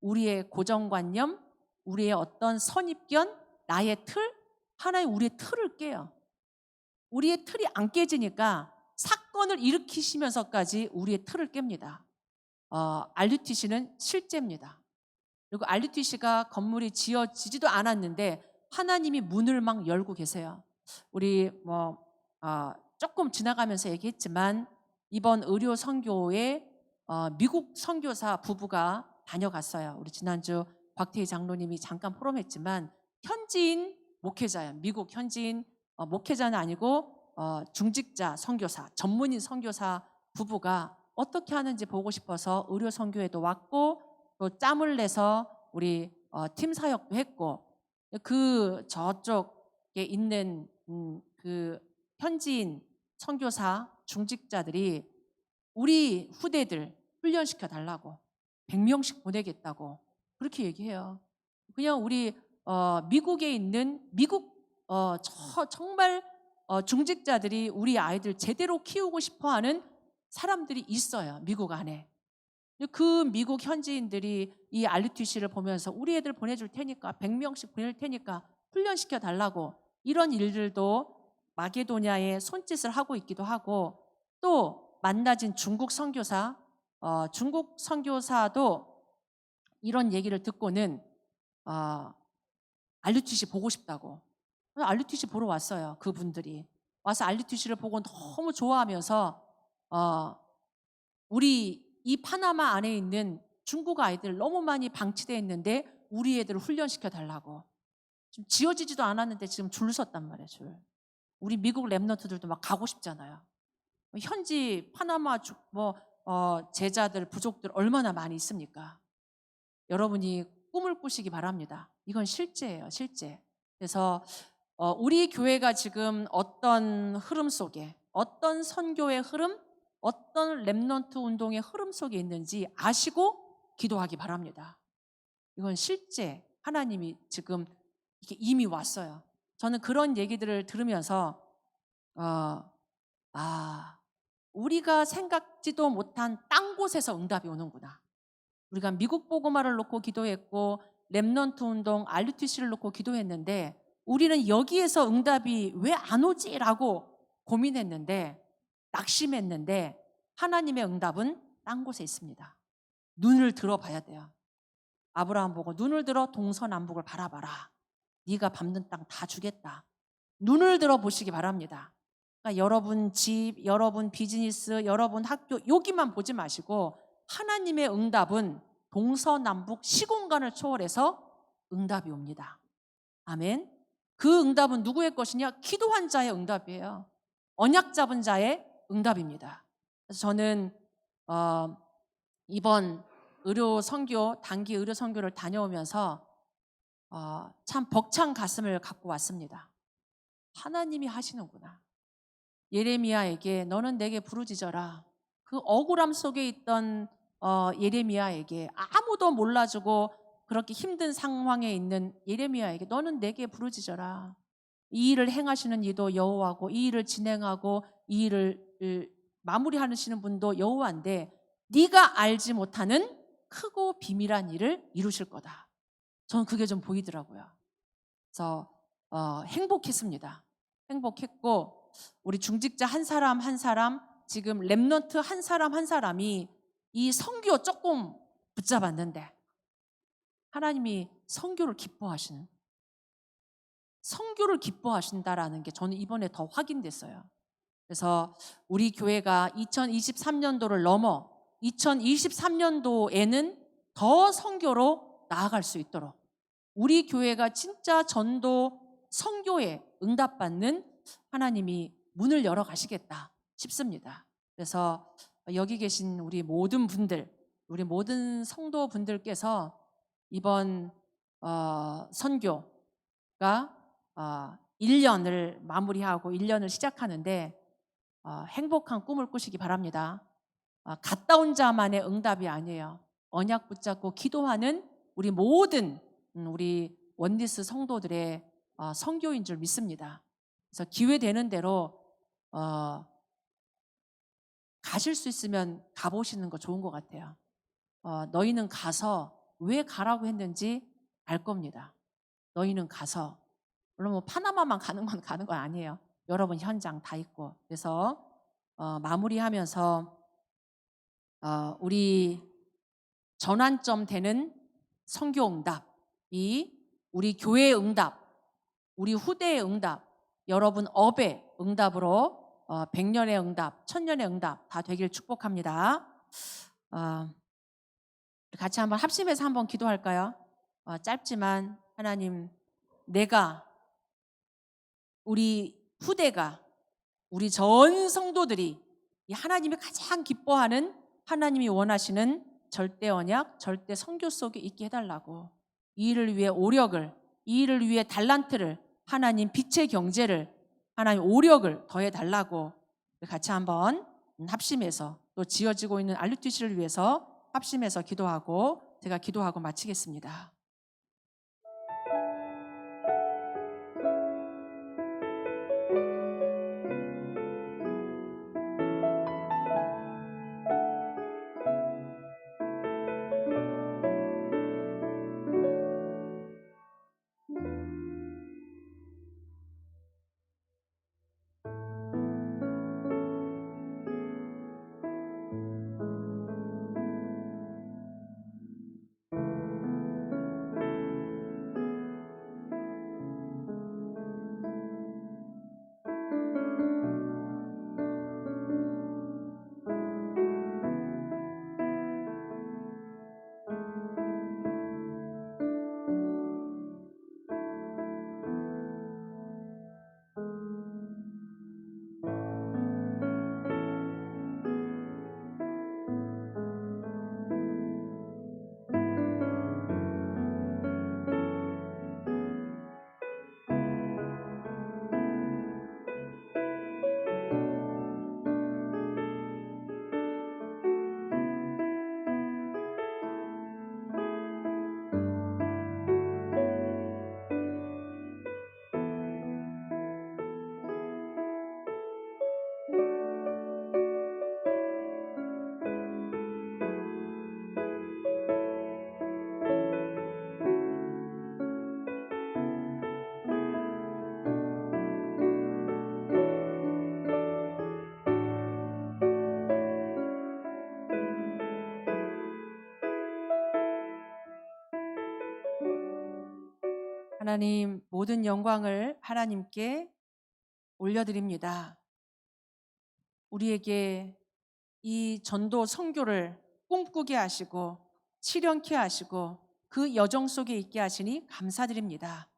우리의 고정관념, 우리의 어떤 선입견, 나의 틀, 하나의 우리의 틀을 깨요. 우리의 틀이 안 깨지니까 사건을 일으키시면서까지 우리의 틀을 깹니다. RUTC는 실제입니다. 그리고 RUTC가 건물이 지어지지도 않았는데 하나님이 문을 막 열고 계세요. 우리 조금 지나가면서 얘기했지만 이번 의료 선교에 미국 선교사 부부가 다녀갔어요. 우리 지난주 곽태희 장로님이 잠깐 포럼했지만 현지인 목회자예요. 미국 현지인 목회자는 아니고 중직자 선교사, 전문인 선교사 부부가 어떻게 하는지 보고 싶어서 의료 선교에도 왔고, 또 짬을 내서 우리 팀 사역도 했고, 그 저쪽에 있는 그 현지인 선교사 중직자들이 우리 후대들 훈련시켜 달라고 100명씩 보내겠다고 그렇게 얘기해요. 그냥 우리 미국에 있는 정말 중직자들이 우리 아이들 제대로 키우고 싶어하는 사람들이 있어요. 미국 안에. 그 미국 현지인들이 이 RUTC를 보면서 우리 애들 보내줄 테니까 100명씩 보낼 테니까 훈련시켜 달라고, 이런 일들도 마게도냐에 손짓을 하고 있기도 하고, 또 만나진 중국 선교사, 중국 선교사도 이런 얘기를 듣고는 알류티시 보고 싶다고. 알류티시 보러 왔어요. 그분들이 와서 알류티시를 보고 너무 좋아하면서 우리 이 파나마 안에 있는 중국 아이들 너무 많이 방치되어 있는데 우리 애들을 훈련시켜 달라고. 지금 지어지지도 않았는데 지금 줄 섰단 말이에요. 줄. 우리 미국 랩런트들도 막 가고 싶잖아요. 현지 파나마 제자들, 부족들 얼마나 많이 있습니까? 여러분이 꿈을 꾸시기 바랍니다. 이건 실제예요, 실제. 그래서 우리 교회가 지금 어떤 흐름 속에, 어떤 선교의 흐름, 어떤 랩넌트 운동의 흐름 속에 있는지 아시고 기도하기 바랍니다. 이건 실제 하나님이 지금 이게 이미 왔어요. 저는 그런 얘기들을 들으면서 우리가 생각지도 못한 딴 곳에서 응답이 오는구나. 우리가 미국 복음화를 놓고 기도했고 랩넌트 운동, RUTC를 놓고 기도했는데 우리는 여기에서 응답이 왜 안 오지라고 고민했는데, 낙심했는데 하나님의 응답은 딴 곳에 있습니다. 눈을 들어봐야 돼요. 아브라함 보고 눈을 들어 동서남북을 바라봐라. 네가 밟는 땅 다 주겠다. 눈을 들어 보시기 바랍니다. 그러니까 여러분 집, 여러분 비즈니스, 여러분 학교 여기만 보지 마시고 하나님의 응답은 동서남북 시공간을 초월해서 응답이 옵니다. 아멘. 그 응답은 누구의 것이냐? 기도한 자의 응답이에요. 언약 잡은 자의 응답입니다. 그래서 저는 이번 의료 선교, 단기 의료 선교를 다녀오면서 참 벅찬 가슴을 갖고 왔습니다. 하나님이 하시는구나. 예레미야에게 너는 내게 부르짖어라. 그 억울함 속에 있던 예레미야에게, 아무도 몰라주고 그렇게 힘든 상황에 있는 예레미야에게 너는 내게 부르짖어라. 이 일을 행하시는 이도 여호와고 이 일을 진행하고 이 일을 마무리하시는 분도 여호와인데 네가 알지 못하는 크고 비밀한 일을 이루실 거다. 저는 그게 좀 보이더라고요. 그래서 행복했습니다. 행복했고 우리 중직자 한 사람 한 사람, 지금 랩넌트 한 사람 한 사람이 이 선교 조금 붙잡았는데 하나님이 선교를 기뻐하신다라는 게 저는 이번에 더 확인됐어요. 그래서 우리 교회가 2023년도를 넘어 2023년도에는 더 선교로 나아갈 수 있도록 우리 교회가 진짜 전도 선교에 응답받는 하나님이 문을 열어 가시겠다 싶습니다. 그래서 여기 계신 우리 모든 분들, 우리 모든 성도분들께서 이번 선교가 1년을 마무리하고 1년을 시작하는데 행복한 꿈을 꾸시기 바랍니다. 갔다 온 자만의 응답이 아니에요. 언약 붙잡고 기도하는 우리 모든 우리 원리스 성도들의 선교인 줄 믿습니다. 그래서 기회 되는 대로 가실 수 있으면 가보시는 거 좋은 것 같아요. 너희는 가서 왜 가라고 했는지 알 겁니다. 너희는 가서, 물론 뭐 파나마만 가는 건 아니에요. 여러분 현장 다 있고. 그래서 마무리하면서 우리 전환점 되는 선교 응답이 우리 교회의 응답, 우리 후대의 응답, 여러분 업의 응답으로 100년의 응답, 1000년의 응답 다 되길 축복합니다. 같이 한번 합심해서 한번 기도할까요? 짧지만 하나님, 내가, 우리 후대가, 우리 전 성도들이 이 하나님이 가장 기뻐하는, 하나님이 원하시는 절대 언약, 절대 선교 속에 있게 해달라고. 이 일을 위해 오력을, 이 일을 위해 달란트를, 하나님 빛의 경제를, 하나님 오력을 더해달라고 같이 한번 합심해서, 또 지어지고 있는 RUTC를 위해서 합심해서 기도하고 제가 기도하고 마치겠습니다. 하나님, 모든 영광을 하나님께 올려드립니다. 우리에게 이 전도 선교를 꿈꾸게 하시고 실현케 하시고 그 여정 속에 있게 하시니 감사드립니다.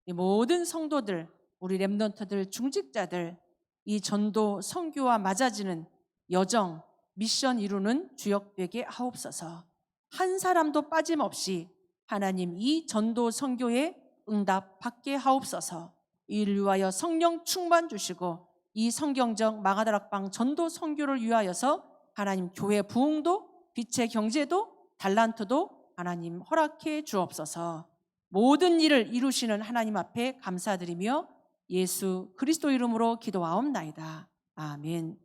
이 모든 성도들, 우리 렘넌트들, 중직자들, 이 전도 선교와 맞아지는 여정, 미션 이루는 주역되게 하옵소서. 한 사람도 빠짐없이 하나님 이 전도 선교에 응답받게 하옵소서. 이를 위하여 성령 충만 주시고 이 성경적 마가다락방 전도 선교를 위하여서 하나님 교회 부흥도 빛의 경제도 달란트도 하나님 허락해 주옵소서. 모든 일을 이루시는 하나님 앞에 감사드리며 예수 그리스도 이름으로 기도하옵나이다. 아멘.